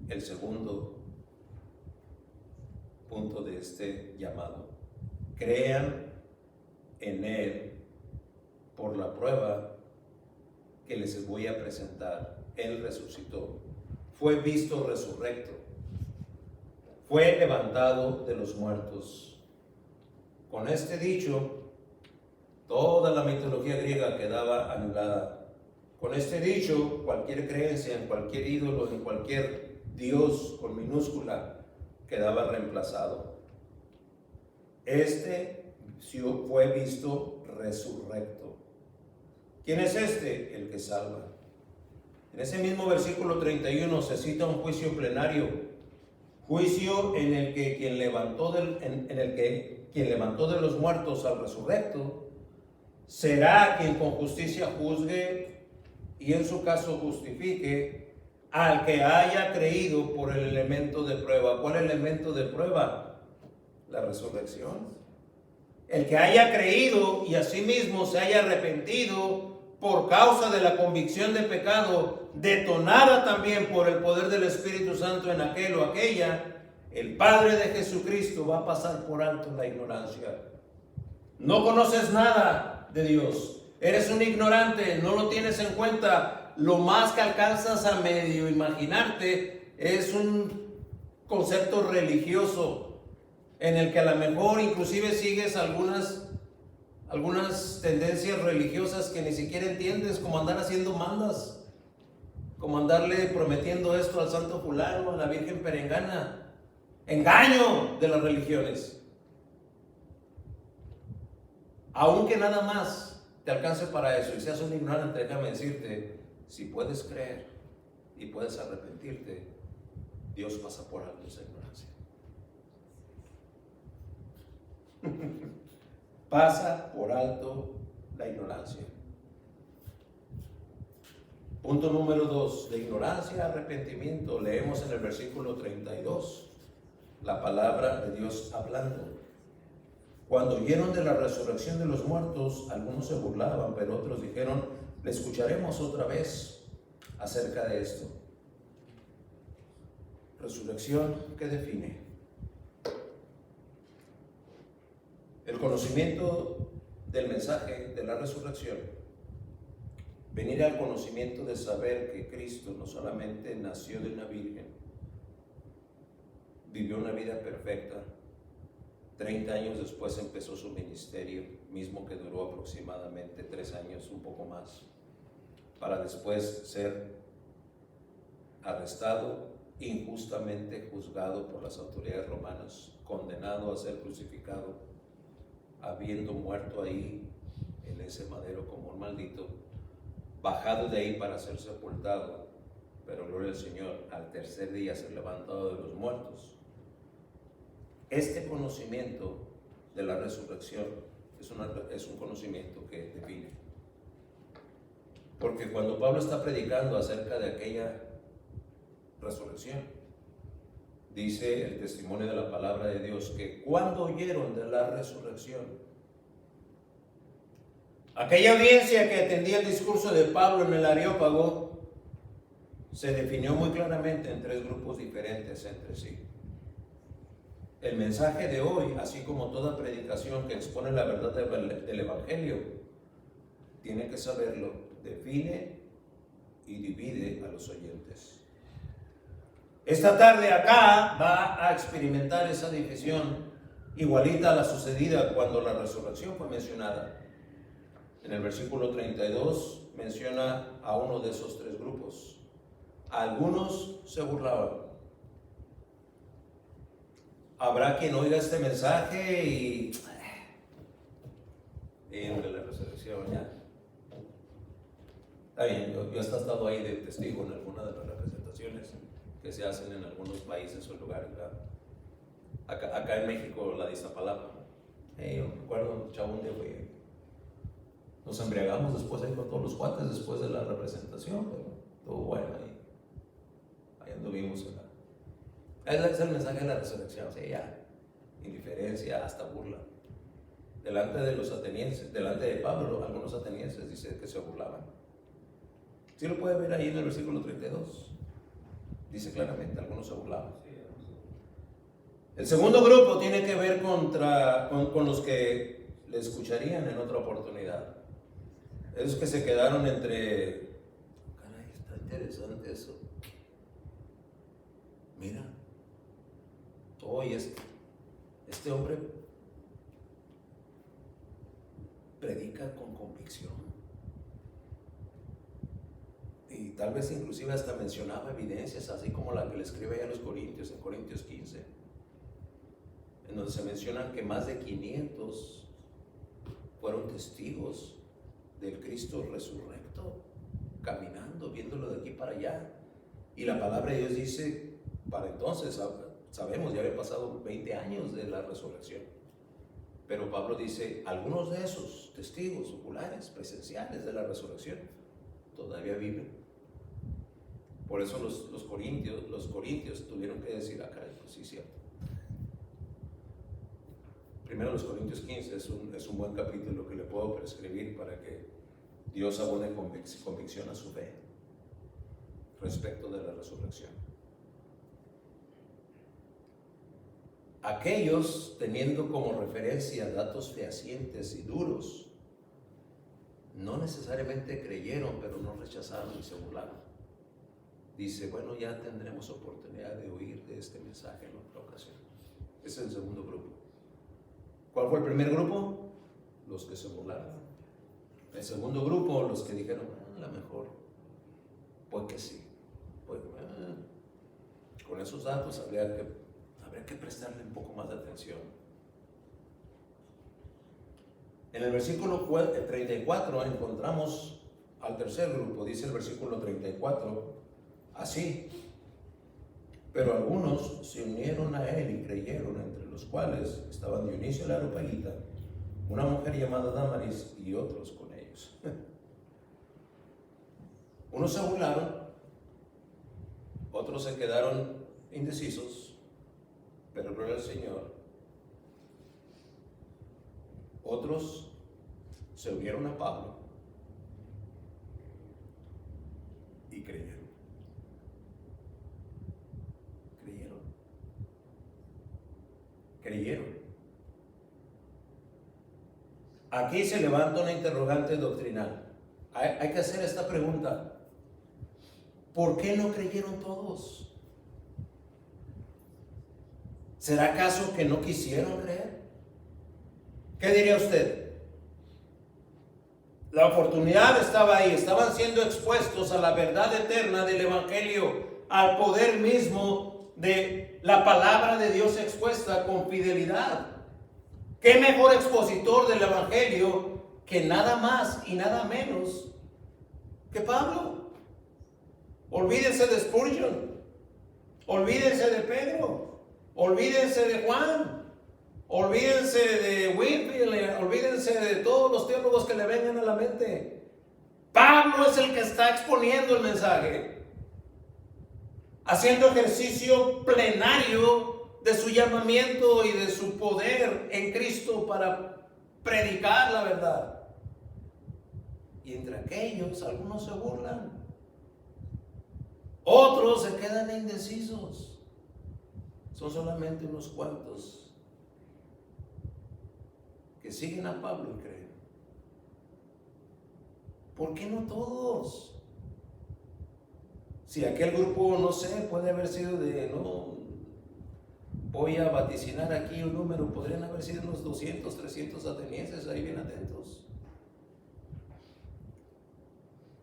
el segundo punto de este llamado. Crean en Él por la prueba que les voy a presentar. Él resucitó, fue visto resurrecto, fue levantado de los muertos. Con este dicho, toda la mitología griega quedaba anulada. Con este dicho, cualquier creencia en cualquier ídolo, en cualquier Dios con minúscula, quedaba reemplazado. Este fue visto resurrecto. ¿Quién es este? El que salva. En ese mismo versículo 31 se cita un juicio plenario, juicio en el que quien levantó de los muertos al resurrecto será quien con justicia juzgue y en su caso justifique al que haya creído por el elemento de prueba. ¿Cuál elemento de prueba? La resurrección. El que haya creído y asimismo se haya arrepentido por causa de la convicción de pecado, detonada también por el poder del Espíritu Santo en aquel o aquella, el Padre de Jesucristo va a pasar por alto la ignorancia. No conoces nada de Dios, eres un ignorante, no lo tienes en cuenta. Lo más que alcanzas a medio imaginarte es un concepto religioso en el que a lo mejor inclusive sigues algunas tendencias religiosas que ni siquiera entiendes, como andar haciendo mandas, Como andarle prometiendo esto al santo fulano, a la Virgen Perengana. Engaño de las religiones. Aunque nada más te alcance para eso y seas un ignorante, déjame decirte, si puedes creer y puedes arrepentirte, Dios pasa por alto esa ignorancia. Pasa por alto la ignorancia. Punto número 2, de ignorancia a arrepentimiento. Leemos en el versículo 32 la palabra de Dios hablando. Cuando oyeron de la resurrección de los muertos, algunos se burlaban, pero otros dijeron, le escucharemos otra vez acerca de esto. Resurrección, ¿qué define? El conocimiento del mensaje de la resurrección. Venir al conocimiento de saber que Cristo no solamente nació de una virgen, vivió una vida perfecta, 30 años después empezó su ministerio, mismo que duró aproximadamente 3 años, un poco más, para después ser arrestado, injustamente juzgado por las autoridades romanas, condenado a ser crucificado, habiendo muerto ahí en ese madero como un maldito, bajado de ahí para ser sepultado, pero gloria al Señor, al tercer día ser levantado de los muertos. Este conocimiento de la resurrección es un conocimiento que define. Porque cuando Pablo está predicando acerca de aquella resurrección, dice el testimonio de la palabra de Dios que cuando oyeron de la resurrección, aquella audiencia que atendía el discurso de Pablo en el Areópago se definió muy claramente en 3 grupos diferentes entre sí. El mensaje de hoy, así como toda predicación que expone la verdad del Evangelio, tiene que saberlo, define y divide a los oyentes. Esta tarde acá va a experimentar esa división igualita a la sucedida cuando la resurrección fue mencionada. En el versículo 32 menciona a uno de esos 3 grupos. Algunos se burlaban. Habrá quien oiga este mensaje y de la resurrección ya. Está bien, yo hasta he estado ahí de testigo en alguna de las representaciones que se hacen en algunos países o lugares. Acá en México, la de Iztapalapa. Yo me acuerdo, chavo, un día nos embriagamos después ahí con todos los cuates después de la representación, pero todo bueno ahí anduvimos. Es el mensaje de la resurrección, sí, ya, indiferencia, hasta burla. Delante de los atenienses, delante de Pablo, algunos atenienses dice que se burlaban. Sí lo puede ver ahí en el versículo 32. Dice claramente, algunos se burlaban. El segundo grupo tiene que ver con los que le escucharían en otra oportunidad. Esos que se quedaron entre, caray, está interesante eso. Mira, hoy este hombre predica con convicción. Y tal vez inclusive hasta mencionaba evidencias, así como la que le escribe ahí a los Corintios, en Corintios 15, en donde se mencionan que más de 500 fueron testigos del Cristo resurrecto, caminando, viéndolo de aquí para allá. Y la palabra de Dios dice, para entonces, sabemos, ya había pasado 20 años de la resurrección. Pero Pablo dice, algunos de esos testigos oculares, presenciales de la resurrección, todavía viven. Por eso los corintios tuvieron que decir, caray, pues sí, cierto. Primero los Corintios 15 es un buen capítulo que le puedo prescribir para que Dios abone convicción a su fe respecto de la resurrección. Aquellos teniendo como referencia datos fehacientes y duros, no necesariamente creyeron, pero no rechazaron y se burlaron. Dice, bueno, ya tendremos oportunidad de oír de este mensaje en otra ocasión. Ese es el segundo grupo. ¿Cuál fue el primer grupo? Los que se burlaron. El segundo grupo, los que dijeron, a lo mejor, pues que sí. pues con esos datos habría que prestarle un poco más de atención. En el versículo 34 encontramos al tercer grupo. Dice el versículo 34 así: pero algunos se unieron a él y creyeron, entre los cuales estaban Dionisio el Areopagita, una mujer llamada Dámaris y otros con ellos. Unos se burlaron, otros se quedaron indecisos, pero gloria al Señor. Otros se unieron a Pablo y creyeron. Aquí se levanta una interrogante doctrinal. Hay que hacer esta pregunta: ¿por qué no creyeron todos? ¿Será acaso que no quisieron creer? ¿Qué diría usted? La oportunidad estaba ahí, estaban siendo expuestos a la verdad eterna del Evangelio, al poder mismo de la palabra de Dios expuesta con fidelidad. ¿Qué mejor expositor del Evangelio que nada más y nada menos que Pablo? Olvídense de Spurgeon, olvídense de Pedro, olvídense de Juan, olvídense de Whitfield, olvídense de todos los teólogos que le vengan a la mente. Pablo es el que está exponiendo el mensaje, haciendo ejercicio plenario de su llamamiento y de su poder en Cristo para predicar la verdad. Y entre aquellos, algunos se burlan, otros se quedan indecisos. Son solamente unos cuantos que siguen a Pablo y creen. ¿Por qué no todos? Si aquel grupo, no sé, puede haber sido voy a vaticinar aquí un número, podrían haber sido unos 200, 300 atenienses, ahí bien atentos.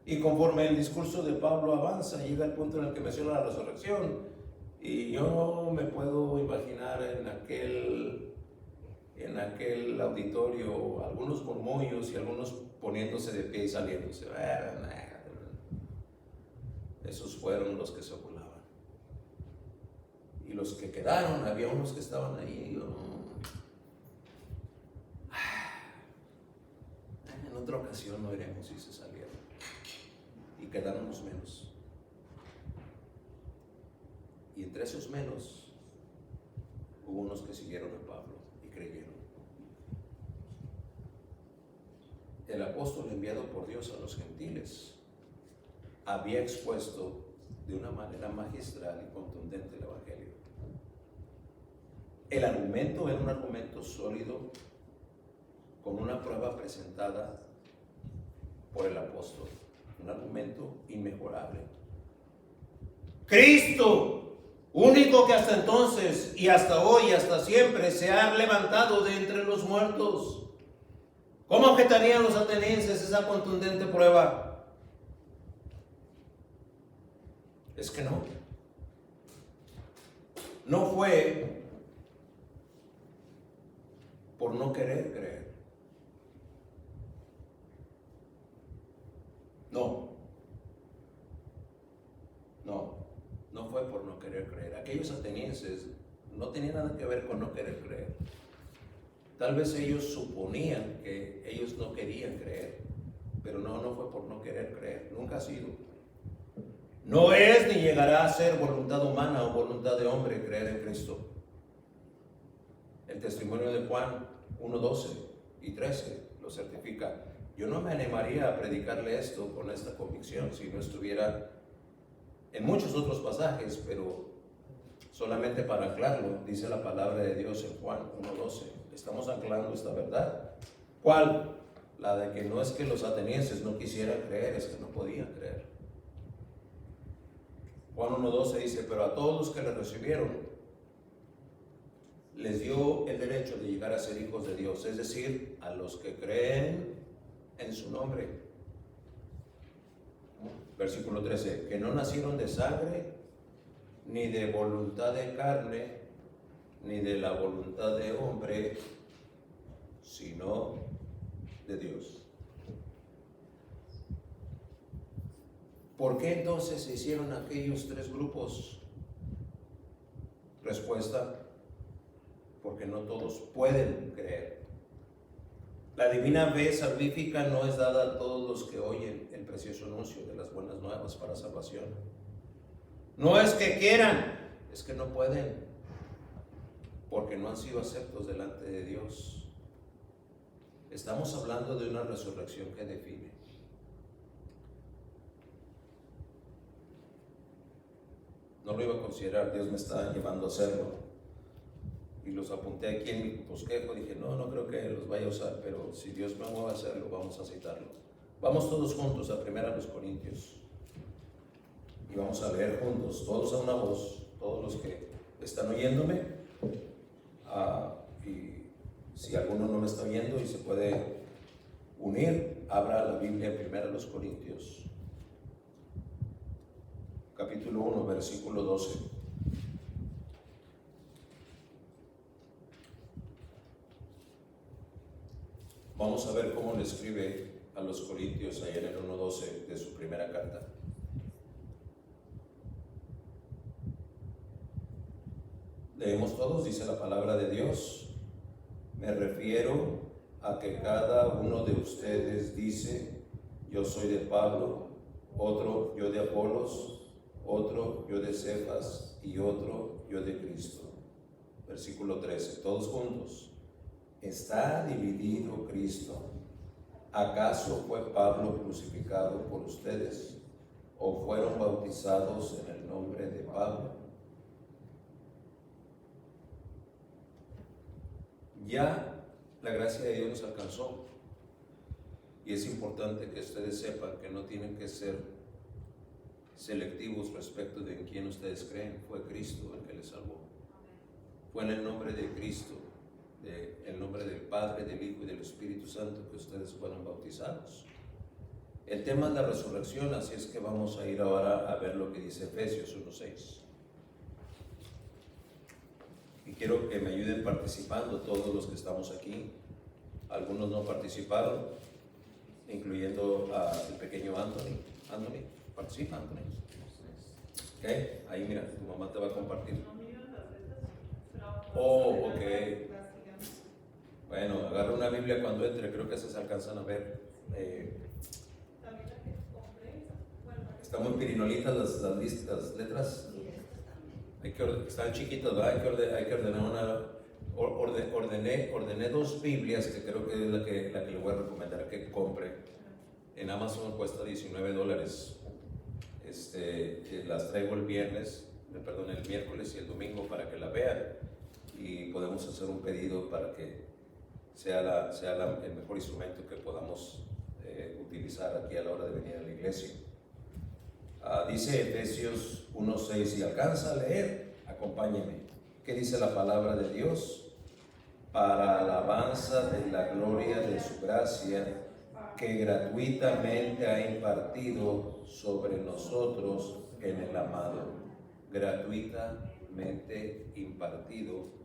Y conforme el discurso de Pablo avanza, llega el punto en el que menciona la resurrección, y yo me puedo imaginar en aquel auditorio algunos murmullos y algunos poniéndose de pie y saliéndose. Esos fueron los que se burlaban. Y los que quedaron, había unos que estaban ahí. En otra ocasión no iremos, y se salieron. Y quedaron los menos. Y entre esos menos hubo unos que siguieron a Pablo y creyeron. El apóstol enviado por Dios a los gentiles había expuesto de una manera magistral y contundente el Evangelio. El argumento era un argumento sólido, con una prueba presentada por el apóstol, un argumento inmejorable. Cristo, único que hasta entonces y hasta hoy y hasta siempre se ha levantado de entre los muertos. ¿Cómo objetarían los atenienses esa contundente prueba? Es que no fue por no querer creer. No fue por no querer creer. Aquellos atenienses no tenían nada que ver con no querer creer. Tal vez ellos suponían que ellos no querían creer, pero no fue por no querer creer. Nunca ha sido. No es ni llegará a ser voluntad humana o voluntad de hombre creer en Cristo. El testimonio de Juan 1:12 y 13 lo certifica. Yo no me animaría a predicarle esto con esta convicción si no estuviera en muchos otros pasajes, pero solamente para anclarlo, dice la palabra de Dios en Juan 1:12. Estamos anclando esta verdad. ¿Cuál? La de que no es que los atenienses no quisieran creer, es que no podían creer. Juan 1:12 dice: pero a todos los que le recibieron les dio el derecho de llegar a ser hijos de Dios, es decir, a los que creen en su nombre. Versículo 13, que no nacieron de sangre, ni de voluntad de carne, ni de la voluntad de hombre, sino de Dios. ¿Por qué entonces se hicieron aquellos tres grupos? Respuesta, porque no todos pueden creer. La divina fe salvífica no es dada a todos los que oyen el precioso anuncio de las buenas nuevas para salvación. No es que quieran, es que no pueden, porque no han sido aceptos delante de Dios. Estamos hablando de una resurrección que define. No lo iba a considerar, Dios me está llevando a hacerlo. Y los apunté aquí en mi bosquejo, dije, no creo que los vaya a usar, pero si Dios me mueve a hacerlo, vamos a citarlo. Vamos todos juntos a 1 Corintios. Y vamos a leer juntos, todos a una voz, todos los que están oyéndome. Y si alguno no me está oyendo y se puede unir, abra la Biblia en 1 Corintios. Capítulo 1, versículo 12. Vamos a ver cómo le escribe a los Corintios ahí en el 1:12 de su primera carta. Leemos todos, dice la palabra de Dios. Me refiero a que cada uno de ustedes dice, yo soy de Pablo, otro yo de Apolos, otro yo de Cefas y otro yo de Cristo. Versículo 13, todos juntos. ¿Está dividido Cristo? ¿Acaso fue Pablo crucificado por ustedes? ¿O fueron bautizados en el nombre de Pablo? Ya la gracia de Dios nos alcanzó. Y es importante que ustedes sepan que no tienen que ser selectivos respecto de en quién ustedes creen. Fue Cristo el que les salvó. Fue en el nombre de Cristo, el nombre del Padre, del Hijo y del Espíritu Santo que ustedes fueron bautizados. El tema es la resurrección, así es que vamos a ir ahora a ver lo que dice Efesios 1:6. Y quiero que me ayuden participando todos los que estamos aquí. Algunos no participaron, incluyendo al pequeño Anthony. Anthony, participa, Anthony. Ok, ahí mira, tu mamá te va a compartir. Oh, ok. Bueno, agarra una Biblia cuando entre, creo que esas se alcanzan a ver. Están muy pirinolitas las letras. Están chiquitas, ¿verdad? Hay que ordenar una. Ordené dos Biblias que creo que es la que le voy a recomendar que compre. En Amazon cuesta $19. Las traigo el miércoles y el domingo para que la vean. Y podemos hacer un pedido para que sea el mejor instrumento que podamos utilizar aquí a la hora de venir a la iglesia. Dice Efesios 1:6, si alcanza a leer, acompáñeme. ¿Qué dice la palabra de Dios? Para alabanza de la gloria de su gracia, que gratuitamente ha impartido sobre nosotros en el amado. Gratuitamente impartido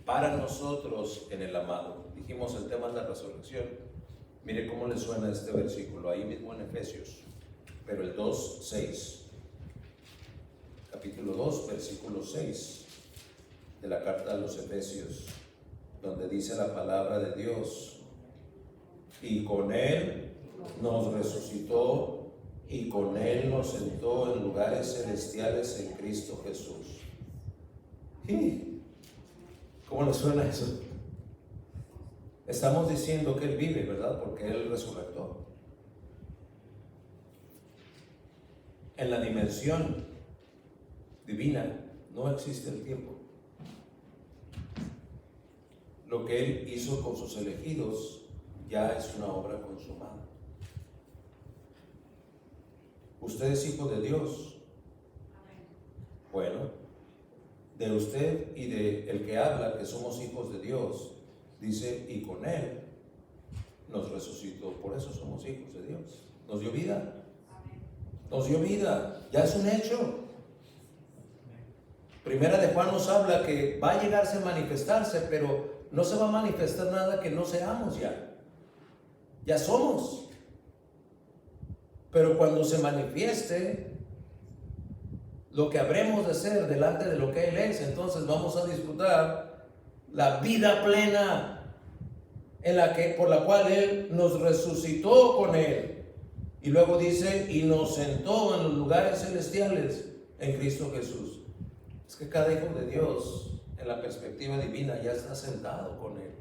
para nosotros en el amado. Dijimos, el tema es la resurrección. Mire cómo le suena este versículo, ahí mismo en Efesios, pero el 2:6. Capítulo 2, versículo 6 de la carta a los Efesios, donde dice la palabra de Dios, y con Él nos resucitó y con Él nos sentó en lugares celestiales en Cristo Jesús. ¿Cómo le suena eso? Estamos diciendo que Él vive, ¿verdad? Porque Él resucitó. En la dimensión divina no existe el tiempo. Lo que Él hizo con sus elegidos ya es una obra consumada. Usted es hijo de Dios. Bueno, de usted y de el que habla que somos hijos de Dios, dice, y con Él nos resucitó. Por eso somos hijos de Dios. Nos dio vida. nos dio vida, ya es un hecho. Primera de Juan nos habla que va a llegarse a manifestarse, pero no se va a manifestar nada que no seamos ya. Ya somos. Pero cuando se manifieste lo que habremos de ser delante de lo que Él es, entonces vamos a disfrutar la vida plena por la cual Él nos resucitó con Él. Y luego dice, y nos sentó en los lugares celestiales en Cristo Jesús. Es que cada hijo de Dios, en la perspectiva divina, ya está sentado con Él.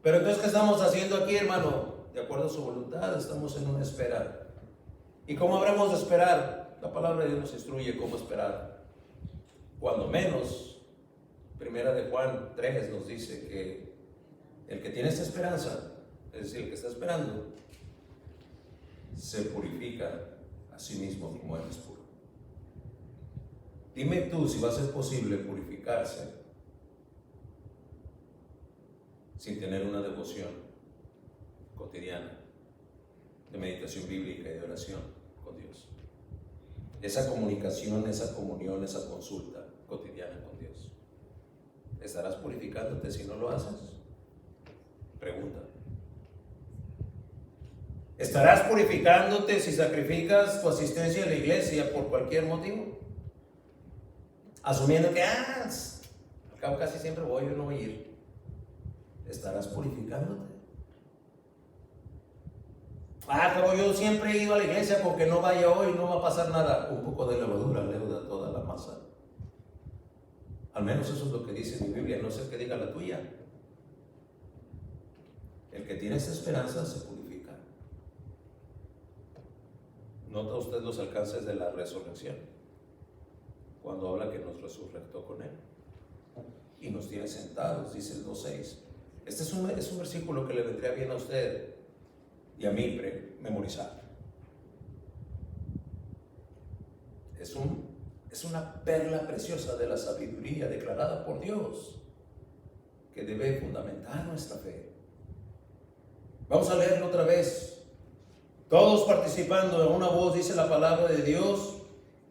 Pero entonces, ¿qué estamos haciendo aquí, hermano? De acuerdo a su voluntad, estamos en una espera. ¿Y cómo habremos de esperar? La palabra de Dios nos instruye cómo esperar. Cuando menos, primera de Juan 3 nos dice que el que tiene esta esperanza, es decir, el que está esperando, se purifica a sí mismo como Él es puro. Dime tú si va a ser posible purificarse sin tener una devoción cotidiana de meditación bíblica y de oración con Dios. Esa comunicación, esa comunión, esa consulta cotidiana con Dios. ¿Estarás purificándote si no lo haces? Pregunta. ¿Estarás purificándote si sacrificas tu asistencia a la iglesia por cualquier motivo? Asumiendo que, al cabo casi siempre voy, yo no voy a ir. ¿Estarás purificándote? Pero yo siempre he ido a la iglesia, porque no vaya hoy, no va a pasar nada. Un poco de levadura leuda toda la masa. Al menos eso es lo que dice mi Biblia, no sé qué diga la tuya. El que tiene esta esperanza se purifica. ¿Nota usted los alcances de la resurrección? Cuando habla que nos resurrectó con Él y nos tiene sentados, dice el 2:6. Este es un versículo que le vendría bien a usted y a mí memorizar. Es una perla preciosa de la sabiduría declarada por Dios que debe fundamentar nuestra fe. Vamos a leerlo otra vez. Todos participando en una voz, dice la palabra de Dios.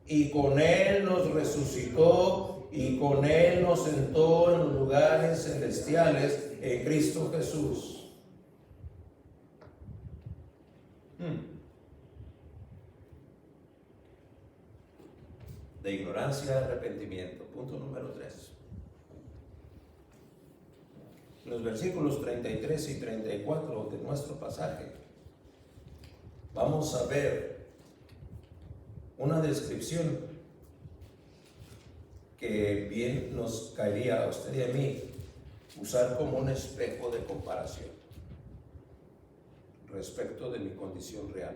Y con Él nos resucitó y con Él nos sentó en los lugares celestiales en Cristo Jesús. De ignorancia a arrepentimiento. Punto número 3. Los versículos 33 y 34 de nuestro pasaje, vamos a ver una descripción que bien nos caería a usted y a mí usar como un espejo de comparación respecto de mi condición real,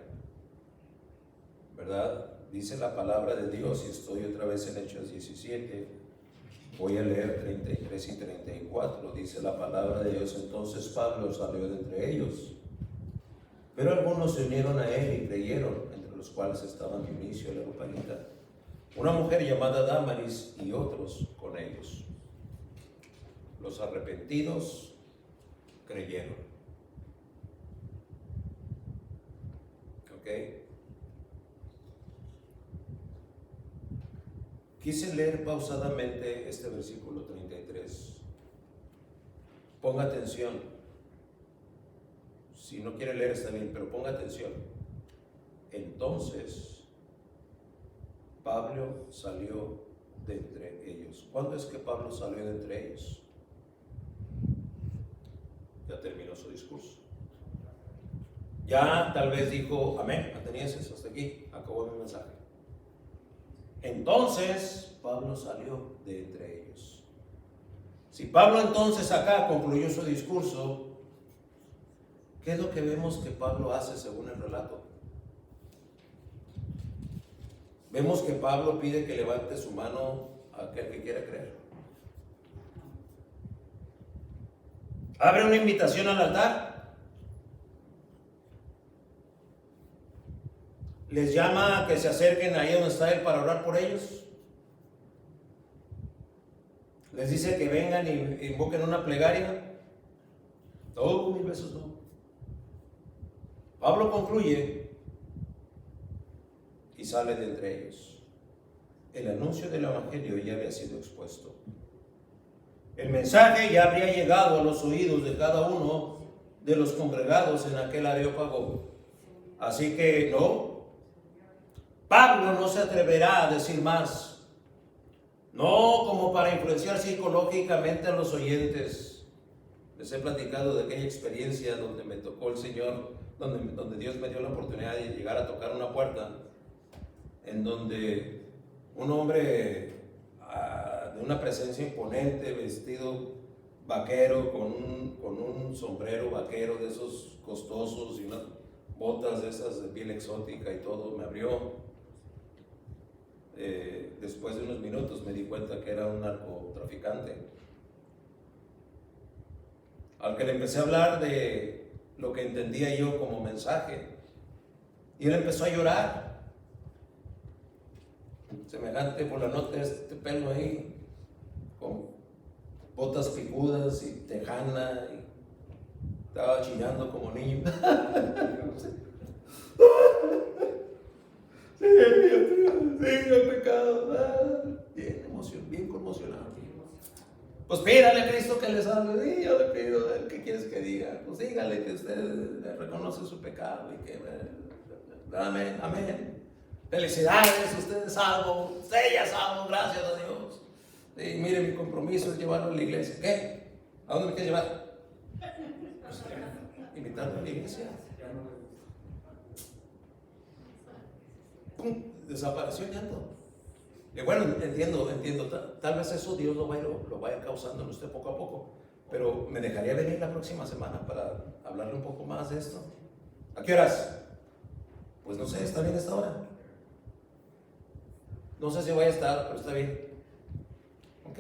¿verdad? Dice la palabra de Dios, y estoy otra vez en Hechos 17, voy a leer 33 y 34, dice la palabra de Dios: entonces Pablo salió de entre ellos, pero algunos se unieron a él y creyeron, los cuales estaban Dionisio el Areopagita, una mujer llamada Dámaris y otros con ellos. Los arrepentidos creyeron. ¿Ok? Quise leer pausadamente este versículo 33. Ponga atención. Si no quiere leer está bien, pero ponga atención. Entonces Pablo salió de entre ellos. ¿Cuándo es que Pablo salió de entre ellos? Ya terminó su discurso. Ya tal vez dijo, amén, atenienses, hasta aquí, acabó mi mensaje. Entonces Pablo salió de entre ellos. Si Pablo entonces acá concluyó su discurso, ¿qué es lo que vemos que Pablo hace según el relato? Vemos que Pablo pide que levante su mano a aquel que quiera creer. Abre una invitación al altar. Les llama a que se acerquen ahí donde está él para orar por ellos. Les dice que vengan y invoquen una plegaria. Mil veces no. Pablo concluye y sale de entre ellos. El anuncio del Evangelio ya había sido expuesto. El mensaje ya habría llegado a los oídos de cada uno de los congregados en aquel Areópago. Así que no, Pablo no se atreverá a decir más. No como para influenciar psicológicamente a los oyentes. Les he platicado de aquella experiencia donde me tocó el Señor, donde Dios me dio la oportunidad de llegar a tocar una puerta, en donde un hombre de una presencia imponente, vestido vaquero, con un sombrero vaquero de esos costosos y unas botas de esas de piel exótica y todo, me abrió. Después de unos minutos me di cuenta que era un narcotraficante, al que le empecé a hablar de lo que entendía yo como mensaje, y él empezó a llorar, semejante por la nota, este pelo ahí, con botas picudas y tejana, y estaba chillando como niño. Sí, el pecado. Bien conmocionado. Pues pídale a Cristo que les hable. Sí, yo le pido, ¿qué quieres que diga? Pues dígale que usted reconoce su pecado y que amén, amén. Felicidades, usted es salvo, usted ya es salvo, gracias a Dios. Y mire, mi compromiso es llevarlo a la iglesia. ¿Qué? ¿A dónde me quieres llevar? Pues, invitarlo a la iglesia. ¡Pum! Desapareció el llanto. Y bueno, entiendo, tal vez eso Dios lo vaya causando en usted poco a poco, pero me dejaría venir la próxima semana para hablarle un poco más de esto. ¿A qué horas? Pues no sé, está bien esta hora. No sé si voy a estar, pero está bien. Ok.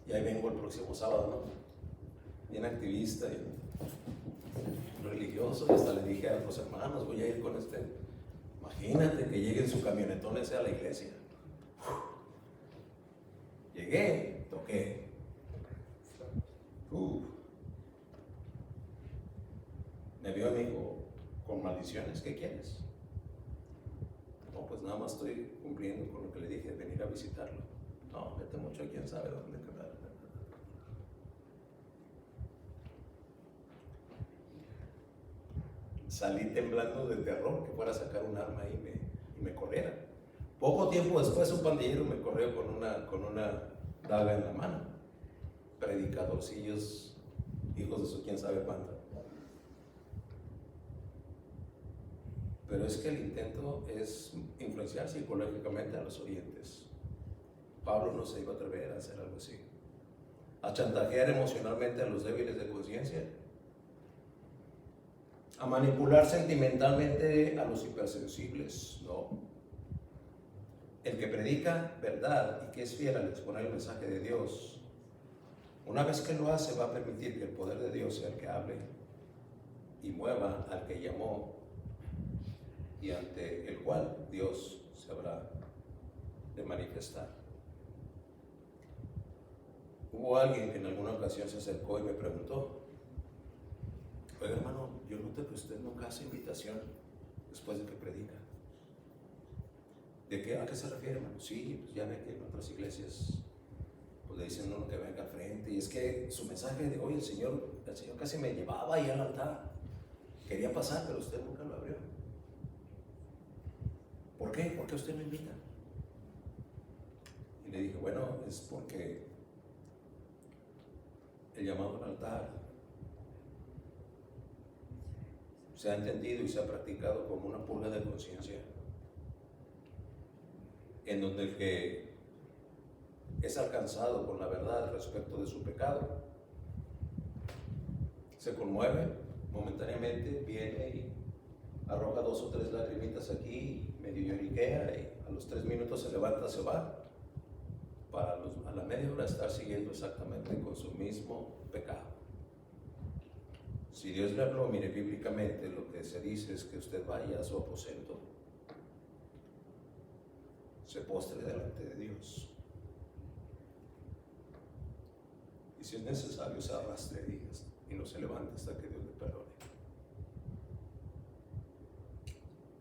Y ahí vengo el próximo sábado, ¿no? Bien activista y religioso, y hasta le dije a los hermanos, voy a ir con este. Imagínate que llegue en su camionetón ese a la iglesia. Llegué, toqué. Me vio y me dijo, con maldiciones, ¿qué quieres? No, pues nada más estoy cumpliendo con lo que le dije, venir a visitarlo. No, vete mucho a quién sabe dónde. Salí temblando de terror que fuera a sacar un arma y me corriera. Poco tiempo después un pandillero me corrió con una daga en la mano. Predicadorcillos, hijos de su quién sabe cuánto. Pero es que el intento es influenciar psicológicamente a los oyentes. Pablo no se iba a atrever a hacer algo así. A chantajear emocionalmente a los débiles de conciencia. A manipular sentimentalmente a los hipersensibles, no. El que predica verdad y que es fiel al exponer el mensaje de Dios, una vez que lo hace, va a permitir que el poder de Dios sea el que hable y mueva al que llamó y ante el cual Dios se habrá de manifestar. Hubo alguien que en alguna ocasión se acercó y me preguntó, oiga hermano, yo noto que usted nunca hace invitación después de que predica. ¿A qué se refiere, hermano? Sí, pues ya ve que en otras iglesias pues le dicen uno que venga al frente, y es que su mensaje de hoy el Señor casi me llevaba ahí al altar. Quería pasar, pero usted nunca lo abrió. ¿Por qué? ¿Por qué usted no invita? Y le dije, bueno, es porque el llamado al altar se ha entendido y se ha practicado como una purga de conciencia, en donde el que es alcanzado con la verdad respecto de su pecado se conmueve momentáneamente, viene y arroja 2 o 3 lagrimitas aquí, medio lloriquea, y a los 3 minutos se levanta, se va, para a la media hora estar siguiendo exactamente con su mismo pecado. Si Dios le habló, mire, bíblicamente lo que se dice es que usted vaya a su aposento, se postre delante de Dios, y si es necesario se arrastre y no se levante hasta que Dios le perdone.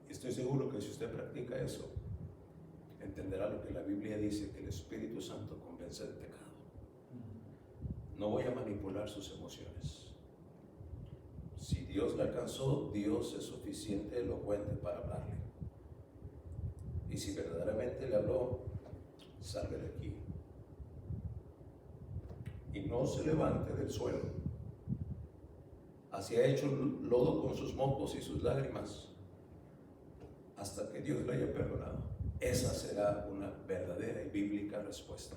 Y estoy seguro seguro que si usted practica eso, entenderá lo que la Biblia dice, que el Espíritu Santo convence del pecado. No voy a manipular sus emociones. Si Dios le alcanzó, Dios es suficiente elocuente para hablarle. Y si verdaderamente le habló, salga de aquí. Y no se levante del suelo. Así ha hecho lodo con sus mocos y sus lágrimas, hasta que Dios le haya perdonado. Esa será una verdadera y bíblica respuesta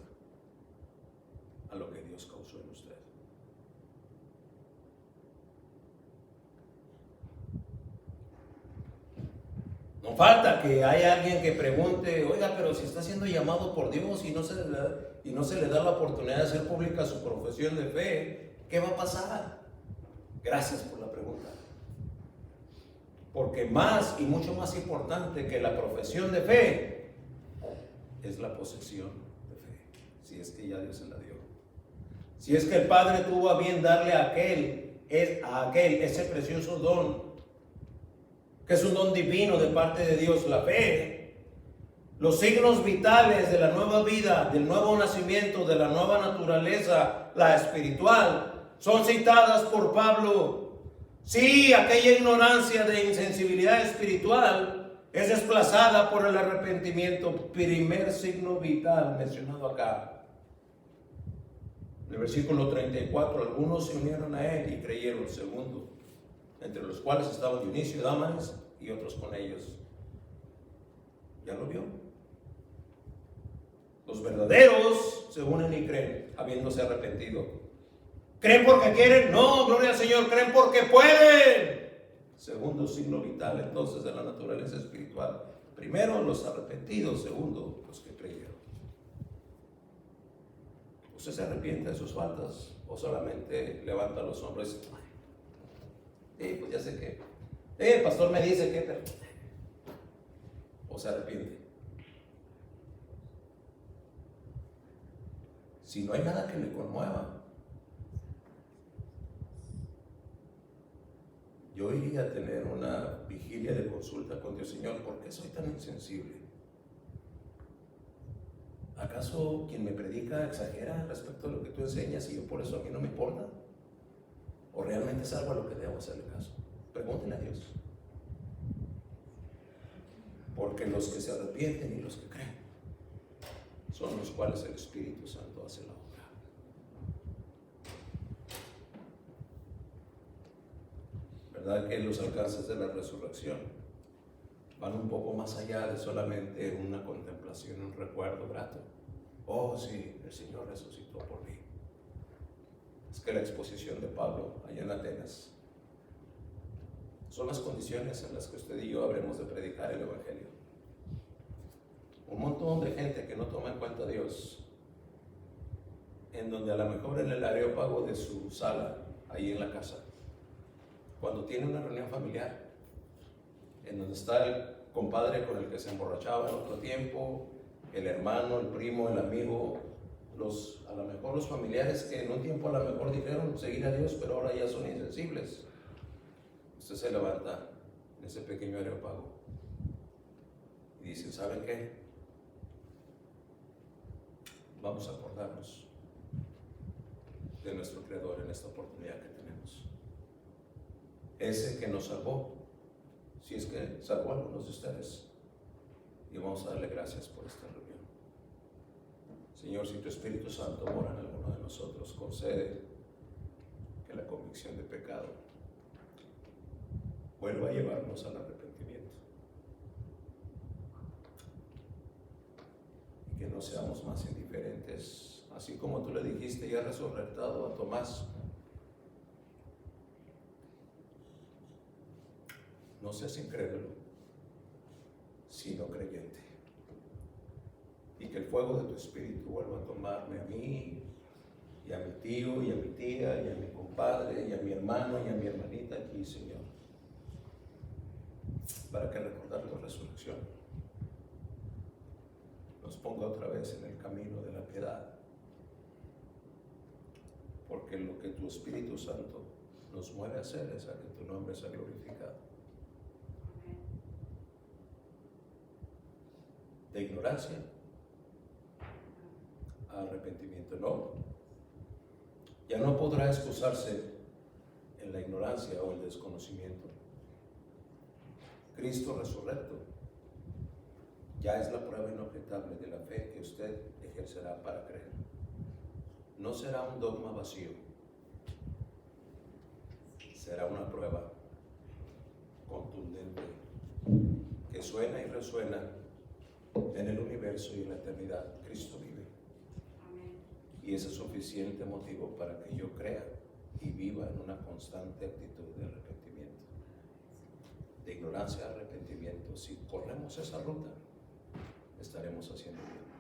a lo que Dios causó en usted. No falta que haya alguien que pregunte, oiga, pero si está siendo llamado por Dios y no se le da la oportunidad de hacer pública su profesión de fe, ¿qué va a pasar? Gracias por la pregunta. Porque más y mucho más importante que la profesión de fe es la posesión de fe, si es que ya Dios se la dio. Si es que el Padre tuvo a bien darle a aquel ese precioso don, que es un don divino de parte de Dios, la fe. Los signos vitales de la nueva vida, del nuevo nacimiento, de la nueva naturaleza, la espiritual, son citadas por Pablo. Sí, aquella ignorancia de insensibilidad espiritual es desplazada por el arrepentimiento, primer signo vital mencionado acá. En el versículo 34, algunos se unieron a él y creyeron. Segundo, entre los cuales estaban Dionisio y Dámaris y otros con ellos. ¿Ya lo vio? Los verdaderos se unen y creen, habiéndose arrepentido. ¿Creen porque quieren? No, gloria al Señor, creen porque pueden. Segundo signo vital entonces de la naturaleza espiritual. Primero los arrepentidos, segundo los que creyeron. ¿Usted se arrepiente de sus faltas o solamente levanta los hombros y dice, pues ya sé que, el pastor me dice que, o se arrepiente? Si no hay nada que le conmueva, yo iría a tener una vigilia de consulta con Dios. Señor, ¿por qué soy tan insensible? ¿Acaso quien me predica exagera respecto a lo que tú enseñas y yo por eso a mí no me importa? ¿O realmente es algo a lo que debo hacerle caso? Pregúntenle a Dios. Porque los que se arrepienten y los que creen son los cuales el Espíritu Santo hace la obra. ¿Verdad que los alcances de la resurrección van un poco más allá de solamente una contemplación, un recuerdo grato? Oh sí, el Señor resucitó por mí. Es que la exposición de Pablo allá en Atenas son las condiciones en las que usted y yo habremos de predicar el Evangelio. Un montón de gente que no toma en cuenta a Dios, en donde a lo mejor en el areópago de su sala, ahí en la casa, cuando tiene una reunión familiar, en donde está el compadre con el que se emborrachaba en otro tiempo, el hermano, el primo, el amigo, a lo mejor los familiares que en un tiempo a lo mejor dijeron seguir a Dios, pero ahora ya son insensibles. Usted se levanta en ese pequeño areópago y dice, ¿saben qué? Vamos a acordarnos de nuestro Creador en esta oportunidad que tenemos. Ese que nos salvó, si es que salvó a algunos de ustedes, y vamos a darle gracias por esta reunión. Señor, si tu Espíritu Santo mora en alguno de nosotros, concede que la convicción de pecado vuelva a llevarnos al arrepentimiento y que no seamos más indiferentes, así como tú le dijiste ya resucitado a Tomás. No seas incrédulo, sino creyente. Y que el fuego de tu Espíritu vuelva a tomarme a mí, y a mi tío, y a mi tía, y a mi compadre, y a mi hermano, y a mi hermanita aquí, Señor, para que recordar tu resurrección nos ponga otra vez en el camino de la piedad. Porque lo que tu Espíritu Santo nos mueve a hacer es a que tu nombre sea glorificado. de ignorancia a arrepentimiento. No, ya no podrá excusarse en la ignorancia o el desconocimiento. Cristo resurrecto ya es la prueba inobjetable de la fe que usted ejercerá para creer. No será un dogma vacío, será una prueba contundente que suena y resuena en el universo y en la eternidad. Cristo vive. Amén. Y ese es suficiente motivo para que yo crea y viva en una constante actitud de arrepentimiento, de ignorancia a arrepentimiento. Si corremos esa ruta, estaremos haciendo bien.